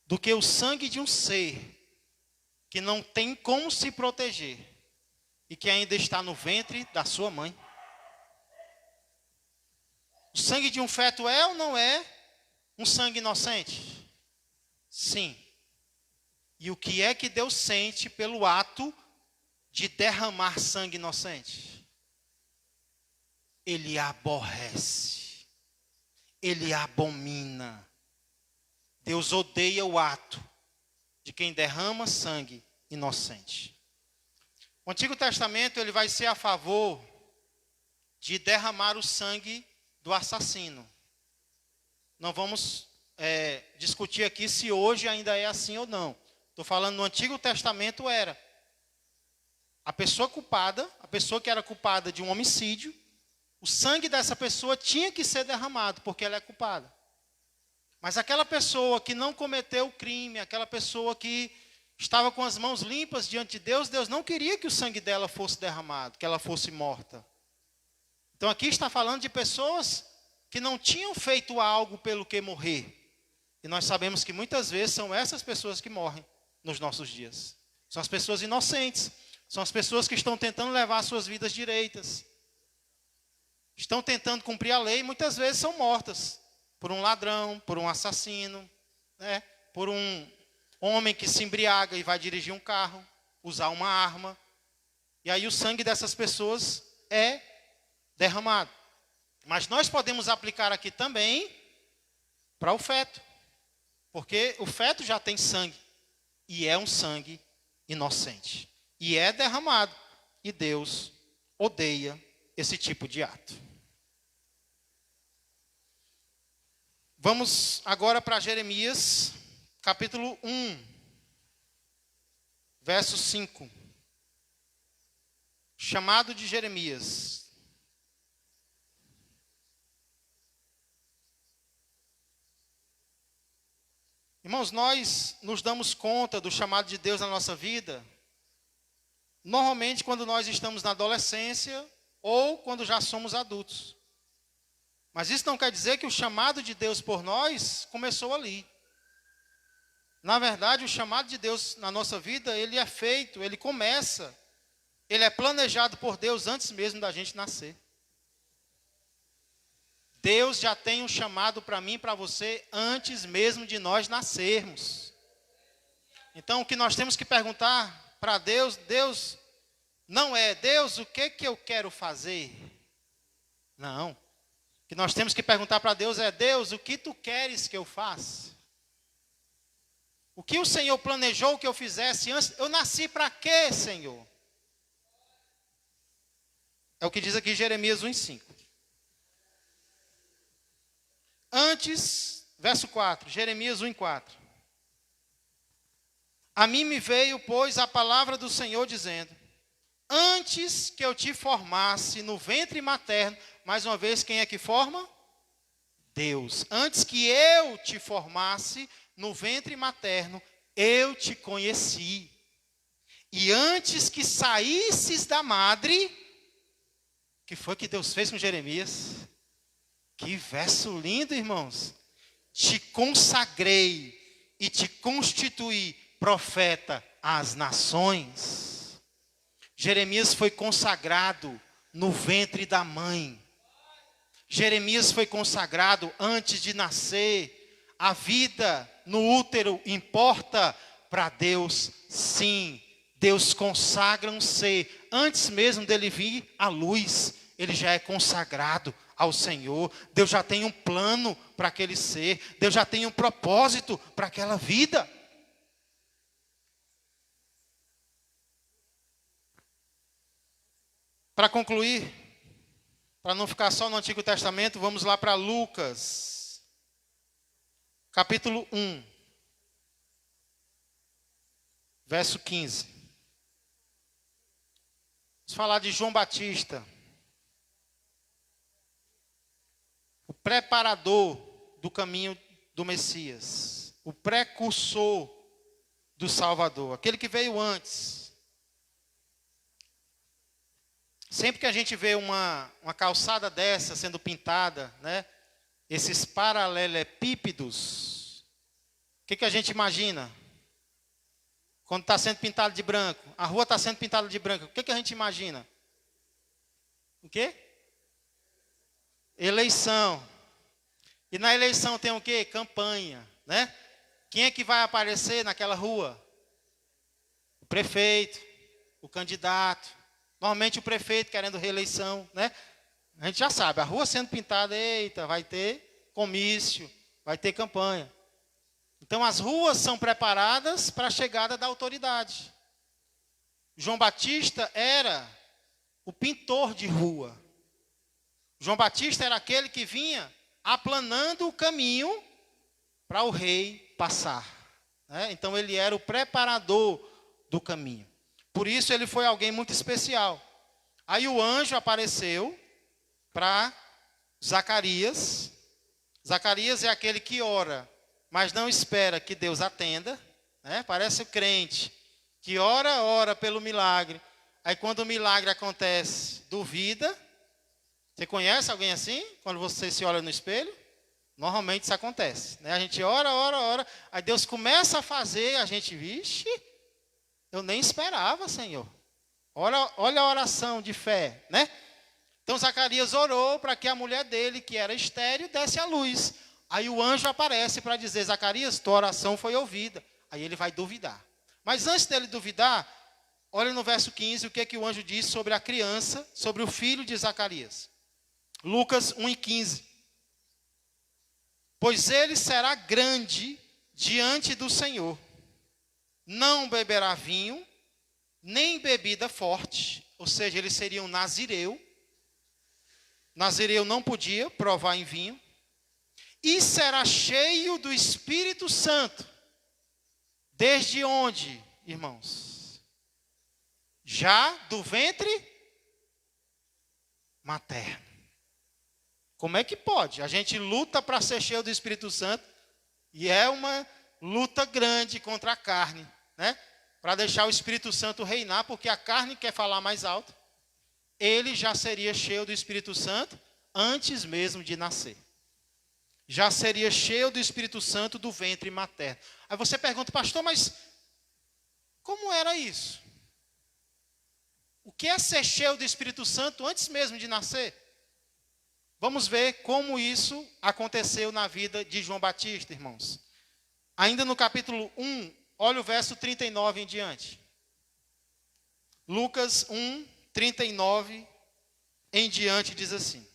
do que o sangue de um ser que não tem como se proteger e que ainda está no ventre da sua mãe? O sangue de um feto é ou não é um sangue inocente? Sim. E o que é que Deus sente pelo ato de derramar sangue inocente? Ele aborrece. Ele abomina. Deus odeia o ato de quem derrama sangue inocente. O Antigo Testamento ele vai ser a favor de derramar o sangue do assassino. Não vamos discutir aqui se hoje ainda é assim ou não. Estou falando no Antigo Testamento era. A pessoa culpada, a pessoa que era culpada de um homicídio, o sangue dessa pessoa tinha que ser derramado, porque ela é culpada. Mas aquela pessoa que não cometeu o crime, aquela pessoa que estava com as mãos limpas diante de Deus, Deus não queria que o sangue dela fosse derramado, que ela fosse morta. Então aqui está falando de pessoas que não tinham feito algo pelo que morrer. E nós sabemos que muitas vezes são essas pessoas que morrem nos nossos dias. São as pessoas inocentes, são as pessoas que estão tentando levar suas vidas direitas. Estão tentando cumprir a lei e muitas vezes são mortas por um ladrão, por um assassino, né? Por um homem que se embriaga e vai dirigir um carro, usar uma arma. E aí o sangue dessas pessoas é derramado. Mas nós podemos aplicar aqui também para o feto. Porque o feto já tem sangue. E é um sangue inocente. E é derramado. E Deus odeia esse tipo de ato. Vamos agora para Jeremias, capítulo 1, verso 5. Chamado de Jeremias. Irmãos, nós nos damos conta do chamado de Deus na nossa vida, normalmente quando nós estamos na adolescência ou quando já somos adultos. Mas isso não quer dizer que o chamado de Deus por nós começou ali. Na verdade, o chamado de Deus na nossa vida, ele é feito, ele começa, ele é planejado por Deus antes mesmo da gente nascer. Deus já tem um chamado para mim e para você antes mesmo de nós nascermos. Então, o que nós temos que perguntar para Deus, Deus, não é, Deus, o que eu quero fazer? Não. O que nós temos que perguntar para Deus é, Deus, o que tu queres que eu faça? O que o Senhor planejou que eu fizesse antes? Eu nasci para quê, Senhor? É o que diz aqui Jeremias 1:5. Antes, verso 4, Jeremias 1:4. A mim me veio, pois, a palavra do Senhor dizendo, antes que eu te formasse no ventre materno, mais uma vez, quem é que forma? Deus. Antes que eu te formasse no ventre materno, eu te conheci. E antes que saísses da madre, que foi que Deus fez com Jeremias? Que verso lindo, irmãos. Te consagrei e te constituí profeta às nações. Jeremias foi consagrado no ventre da mãe. Jeremias foi consagrado antes de nascer. A vida no útero importa para Deus, sim. Deus consagra um ser. Antes mesmo dele vir à luz, ele já é consagrado ao Senhor. Deus já tem um plano para aquele ser. Deus já tem um propósito para aquela vida. Para concluir, para não ficar só no Antigo Testamento, vamos lá para Lucas. capítulo 1, verso 15. Vamos falar de João Batista, o preparador do caminho do Messias, o precursor do Salvador, aquele que veio antes. Sempre que a gente vê uma calçada dessa sendo pintada, né, esses paralelepípedos, o que a gente imagina? Quando está sendo pintado de branco, a rua está sendo pintada de branco, o que a gente imagina? O quê? Eleição. E na eleição tem o quê? Campanha, né? Quem é que vai aparecer naquela rua? O prefeito, o candidato. Normalmente o prefeito querendo reeleição, né? A gente já sabe, a rua sendo pintada, eita, vai ter comício, vai ter campanha. Então as ruas são preparadas para a chegada da autoridade. João Batista era o pintor de rua. João Batista era aquele que vinha aplanando o caminho para o rei passar, né? Então ele era o preparador do caminho. Por isso ele foi alguém muito especial. Aí o anjo apareceu para Zacarias. Zacarias é aquele que ora, mas não espera que Deus atenda, né? Parece o crente que ora pelo milagre. Aí quando o milagre acontece, duvida. Você conhece alguém assim? Quando você se olha no espelho? Normalmente isso acontece, né? A gente ora, aí Deus começa a fazer, a gente, vixe, eu nem esperava, Senhor. Olha a oração de fé, né? Então Zacarias orou para que a mulher dele, que era estéril, desse à luz. Aí o anjo aparece para dizer, Zacarias, tua oração foi ouvida. Aí ele vai duvidar. Mas antes dele duvidar, olha no verso 15 o que o anjo diz sobre a criança, sobre o filho de Zacarias. Lucas 1:15. Pois ele será grande diante do Senhor. Não beberá vinho, nem bebida forte. Ou seja, ele seria um nazireu. Nazireu não podia provar em vinho. E será cheio do Espírito Santo. Desde onde, irmãos? Já do ventre materno. Como é que pode? A gente luta para ser cheio do Espírito Santo e é uma luta grande contra a carne, né? Para deixar o Espírito Santo reinar, porque a carne quer falar mais alto. Ele já seria cheio do Espírito Santo antes mesmo de nascer. Já seria cheio do Espírito Santo do ventre materno. Aí você pergunta, pastor, mas como era isso? O que é ser cheio do Espírito Santo antes mesmo de nascer? Vamos ver como isso aconteceu na vida de João Batista, irmãos. Ainda no capítulo 1, olha o verso 39 em diante. Lucas 1, 39 em diante diz assim.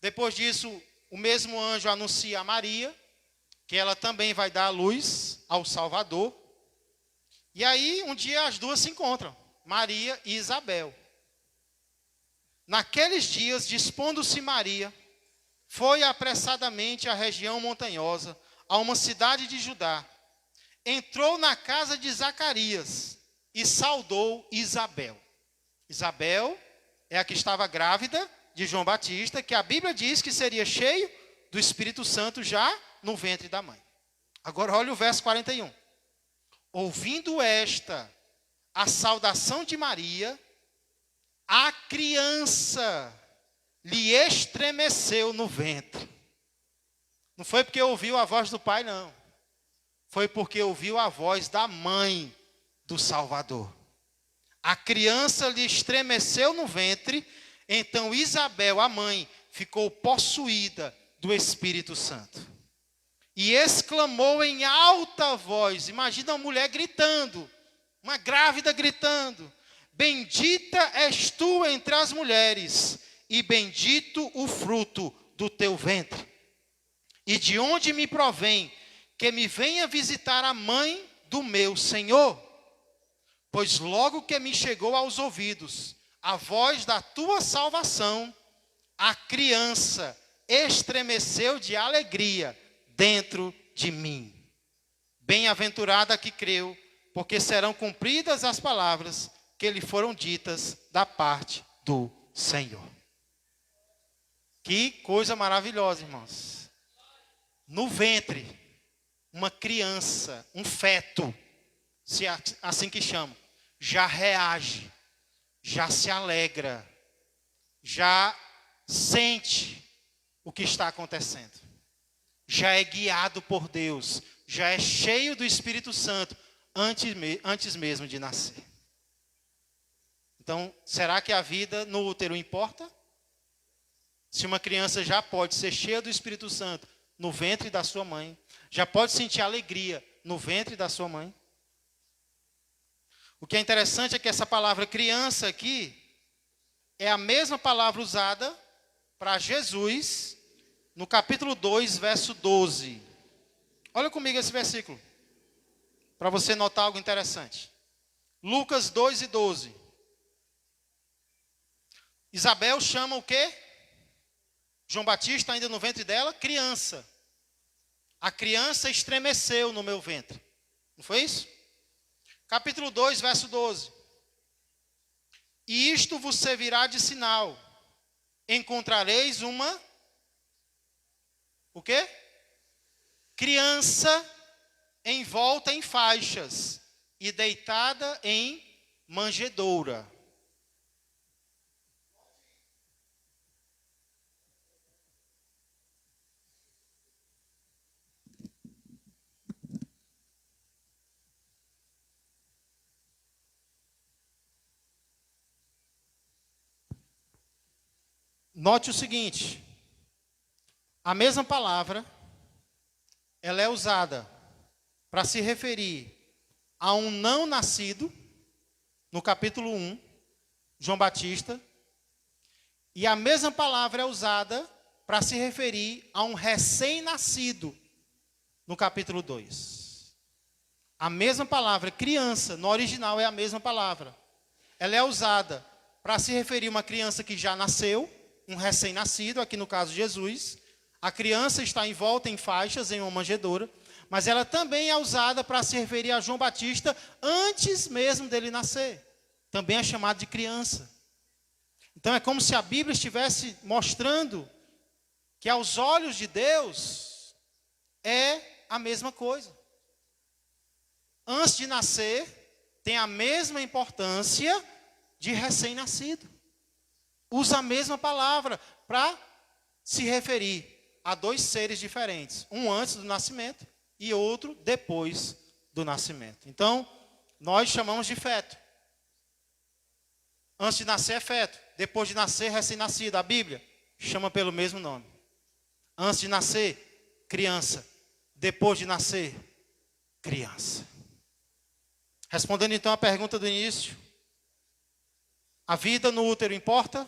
Depois disso, o mesmo anjo anuncia a Maria, que ela também vai dar a luz ao Salvador. E aí, um dia as duas se encontram, Maria e Isabel. Naqueles dias, dispondo-se Maria, foi apressadamente à região montanhosa, a uma cidade de Judá. Entrou na casa de Zacarias e saudou Isabel. Isabel é a que estava grávida de João Batista, que a Bíblia diz que seria cheio do Espírito Santo já no ventre da mãe. Agora olha o verso 41. Ouvindo esta, a saudação de Maria, a criança lhe estremeceu no ventre. Não foi porque ouviu a voz do pai, não. Foi porque ouviu a voz da mãe do Salvador. A criança lhe estremeceu no ventre, então Isabel, a mãe, ficou possuída do Espírito Santo. E exclamou em alta voz, imagina uma mulher gritando, uma grávida gritando, bendita és tu entre as mulheres, e bendito o fruto do teu ventre. E de onde me provém que me venha visitar a mãe do meu Senhor? Pois logo que me chegou aos ouvidos a voz da tua salvação, a criança estremeceu de alegria dentro de mim. Bem-aventurada a que creu, porque serão cumpridas as palavras que lhe foram ditas da parte do Senhor. Que coisa maravilhosa, irmãos. No ventre, uma criança, um feto, se é assim que chama, já reage, já se alegra, já sente o que está acontecendo. Já é guiado por Deus, já é cheio do Espírito Santo antes mesmo de nascer. Então, será que a vida no útero importa? Se uma criança já pode ser cheia do Espírito Santo no ventre da sua mãe, já pode sentir alegria no ventre da sua mãe. O que é interessante é que essa palavra criança aqui é a mesma palavra usada para Jesus no capítulo 2, verso 12. Olha comigo esse versículo, para você notar algo interessante. Lucas 2 e 12. Isabel chama o quê? João Batista, ainda no ventre dela, criança. A criança estremeceu no meu ventre. Não foi isso? Capítulo 2, verso 12. E isto vos servirá de sinal. Encontrareis uma... O quê? Criança envolta em faixas e deitada em manjedoura. Note o seguinte, a mesma palavra, ela é usada para se referir a um não nascido, no capítulo 1, João Batista, e a mesma palavra é usada para se referir a um recém-nascido, no capítulo 2. A mesma palavra, criança, no original é a mesma palavra. Ela é usada para se referir a uma criança que já nasceu, um recém-nascido, aqui no caso Jesus. A criança está envolta em faixas, em uma manjedoura, mas ela também é usada para se referir a João Batista antes mesmo dele nascer. Também é chamado de criança. Então é como se a Bíblia estivesse mostrando que aos olhos de Deus é a mesma coisa. Antes de nascer, tem a mesma importância de recém-nascido. Usa a mesma palavra para se referir a dois seres diferentes. Um antes do nascimento e outro depois do nascimento. Então, nós chamamos de feto. Antes de nascer é feto. Depois de nascer, recém-nascido. A Bíblia chama pelo mesmo nome. Antes de nascer, criança. Depois de nascer, criança. Respondendo então à pergunta do início. A vida no útero importa?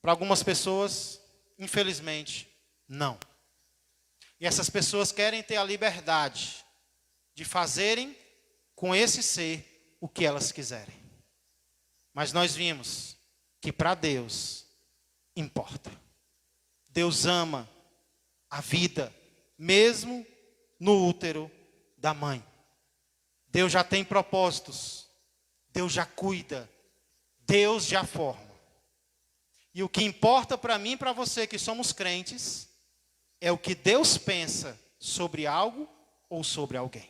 Para algumas pessoas, infelizmente, não. E essas pessoas querem ter a liberdade de fazerem com esse ser o que elas quiserem. Mas nós vimos que para Deus importa. Deus ama a vida, mesmo no útero da mãe. Deus já tem propósitos. Deus já cuida. Deus já forma. E o que importa para mim e para você que somos crentes é o que Deus pensa sobre algo ou sobre alguém.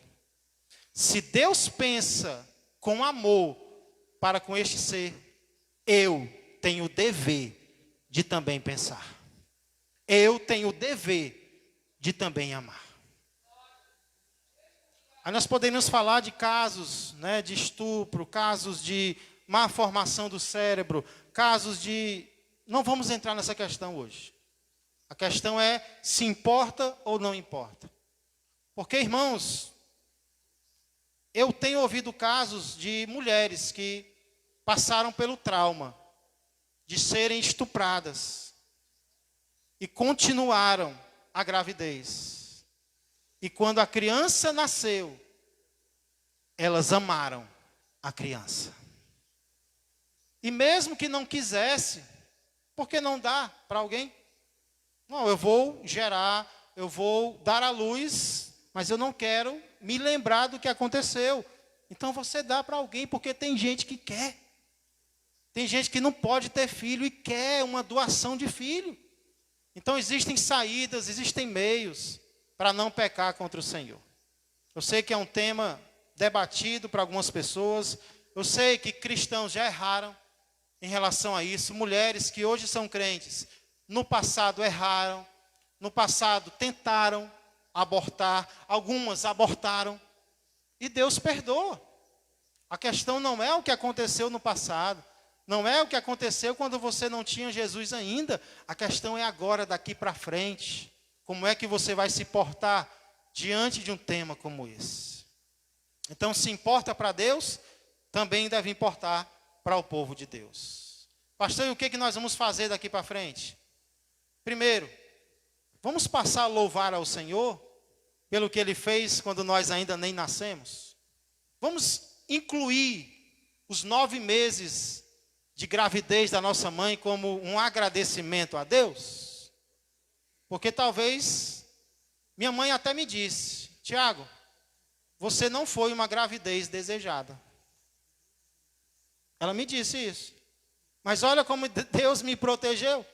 Se Deus pensa com amor para com este ser, eu tenho o dever de também pensar. Eu tenho o dever de também amar. Aí nós podemos falar de casos, né, de estupro, casos de má formação do cérebro, casos de... Não vamos entrar nessa questão hoje. A questão é se importa ou não importa. Porque, irmãos, eu tenho ouvido casos de mulheres que passaram pelo trauma de serem estupradas e continuaram a gravidez. E quando a criança nasceu, elas amaram a criança. E mesmo que não quisesse, porque não dá para alguém? Não, eu vou gerar eu vou dar à luz, mas eu não quero me lembrar do que aconteceu. Então você dá para alguém, porque tem gente que quer. Tem gente que não pode ter filho e quer uma doação de filho. Então existem saídas, existem meios para não pecar contra o Senhor. Eu sei que é um tema debatido para algumas pessoas. Eu sei que cristãos já erraram em relação a isso. Mulheres que hoje são crentes, no passado erraram. No passado tentaram abortar. Algumas abortaram. E Deus perdoa. A questão não é o que aconteceu no passado. Não é o que aconteceu quando você não tinha Jesus ainda. A questão é agora, daqui para frente. Como é que você vai se portar diante de um tema como esse? Então, se importa para Deus, também deve importar para o povo de Deus. Pastor, e o que nós vamos fazer daqui para frente? Primeiro, vamos passar a louvar ao Senhor pelo que Ele fez quando nós ainda nem nascemos. Vamos incluir os 9 meses de gravidez da nossa mãe como um agradecimento a Deus? Porque talvez, minha mãe até me disse, Tiago, você não foi uma gravidez desejada. Ela me disse isso. Mas olha como Deus me protegeu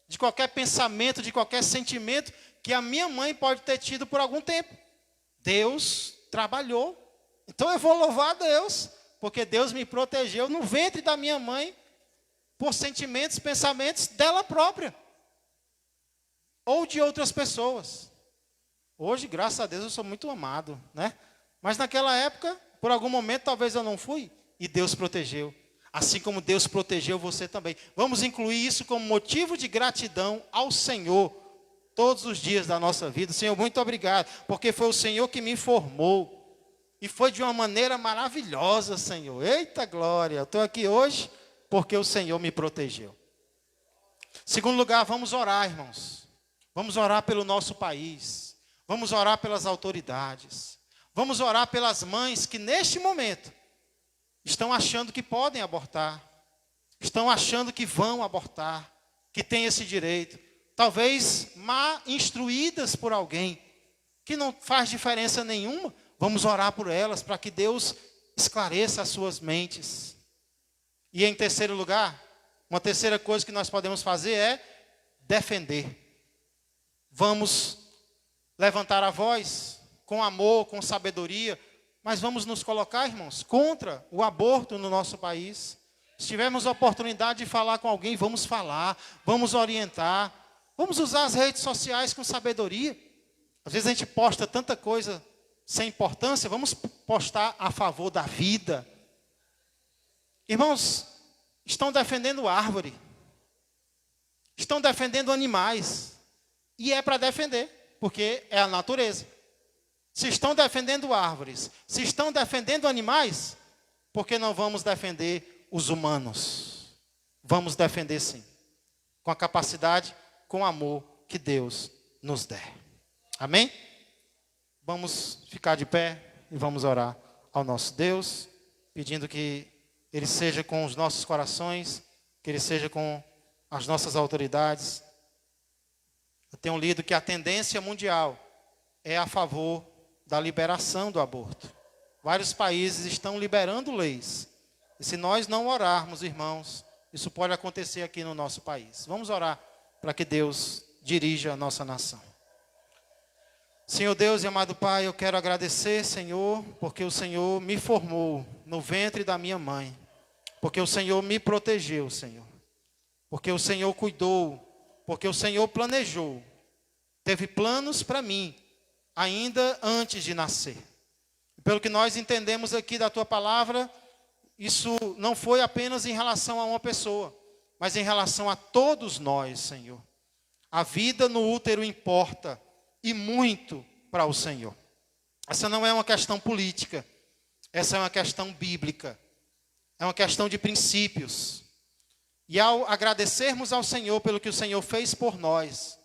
de qualquer pensamento, de qualquer sentimento que a minha mãe pode ter tido por algum tempo. Deus trabalhou. Então eu vou louvar a Deus, porque Deus me protegeu no ventre da minha mãe por sentimentos, pensamentos dela própria. Ou de outras pessoas. Hoje, graças a Deus, eu sou muito amado, né? Mas naquela época, por algum momento, talvez eu não fui. E Deus protegeu. Assim como Deus protegeu você também. Vamos incluir isso como motivo de gratidão ao Senhor. Todos os dias da nossa vida. Senhor, muito obrigado. Porque foi o Senhor que me formou. E foi de uma maneira maravilhosa, Senhor. Eita glória. Eu estou aqui hoje porque o Senhor me protegeu. Segundo lugar, vamos orar, irmãos. Vamos orar pelo nosso país. Vamos orar pelas autoridades. Vamos orar pelas mães que neste momento estão achando que podem abortar. Estão achando que vão abortar. Que têm esse direito. Talvez mal instruídas por alguém. Que não faz diferença nenhuma. Vamos orar por elas para que Deus esclareça as suas mentes. E em terceiro lugar, uma terceira coisa que nós podemos fazer é defender. Vamos levantar a voz com amor, com sabedoria, mas vamos nos colocar, irmãos, contra o aborto no nosso país. Se tivermos a oportunidade de falar com alguém, vamos falar, vamos orientar, vamos usar as redes sociais com sabedoria. Às vezes a gente posta tanta coisa sem importância, vamos postar a favor da vida. Irmãos, estão defendendo árvore, estão defendendo animais, e é para defender, porque é a natureza. Se estão defendendo árvores, se estão defendendo animais, por que não vamos defender os humanos? Vamos defender sim, com a capacidade, com o amor que Deus nos der. Amém? Vamos ficar de pé e vamos orar ao nosso Deus, pedindo que Ele seja com os nossos corações, que Ele seja com as nossas autoridades. Eu tenho lido que a tendência mundial é a favor da liberação do aborto. Vários países estão liberando leis. E se nós não orarmos, irmãos, isso pode acontecer aqui no nosso país. Vamos orar para que Deus dirija a nossa nação. Senhor Deus e amado Pai, eu quero agradecer, Senhor, porque o Senhor me formou no ventre da minha mãe. Porque o Senhor me protegeu, Senhor. Porque o Senhor cuidou. Porque o Senhor planejou. Teve planos para mim, ainda antes de nascer. Pelo que nós entendemos aqui da Tua palavra, isso não foi apenas em relação a uma pessoa, mas em relação a todos nós, Senhor. A vida no útero importa. E muito para o Senhor. Essa não é uma questão política. Essa é uma questão bíblica. É uma questão de princípios. E ao agradecermos ao Senhor pelo que o Senhor fez por nós,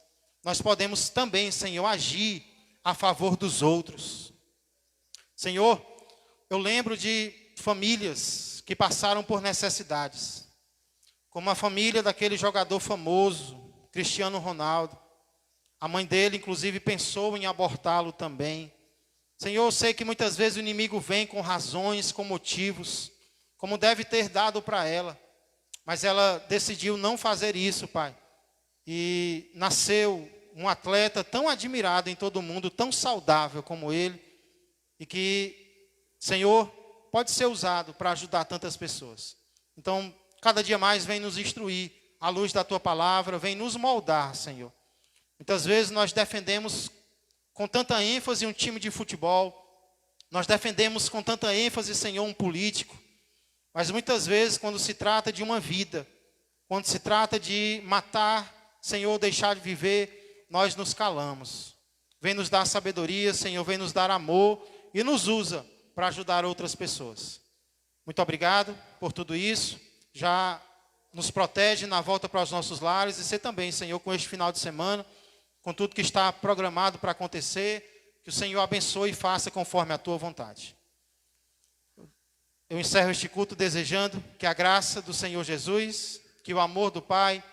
nós podemos também, Senhor, agir a favor dos outros. Senhor, eu lembro de famílias que passaram por necessidades. Como a família daquele jogador famoso, Cristiano Ronaldo. A mãe dele, inclusive, pensou em abortá-lo também. Senhor, eu sei que muitas vezes o inimigo vem com razões, com motivos, como deve ter dado para ela. Mas ela decidiu não fazer isso, Pai. E nasceu um atleta tão admirado em todo mundo, tão saudável como ele. E que, Senhor, pode ser usado para ajudar tantas pessoas. Então, cada dia mais vem nos instruir à luz da Tua palavra, vem nos moldar, Senhor. Muitas vezes nós defendemos com tanta ênfase um time de futebol, nós defendemos com tanta ênfase, Senhor, um político, mas muitas vezes quando se trata de uma vida, quando se trata de matar, Senhor, deixar de viver, nós nos calamos. Vem nos dar sabedoria, Senhor, vem nos dar amor e nos usa para ajudar outras pessoas. Muito obrigado por tudo isso, já nos protege na volta para os nossos lares e você também, Senhor, com este final de semana, com tudo que está programado para acontecer, que o Senhor abençoe e faça conforme a Tua vontade. Eu encerro este culto desejando que a graça do Senhor Jesus, que o amor do Pai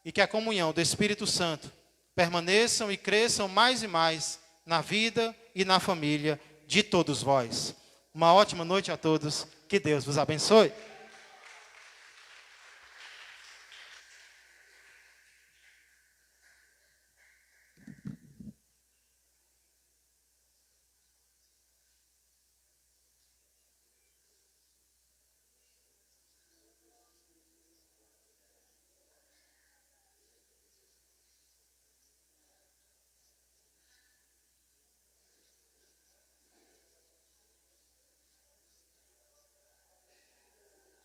e que a comunhão do Espírito Santo permaneçam e cresçam mais e mais na vida e na família de todos vós. Uma ótima noite a todos, que Deus vos abençoe.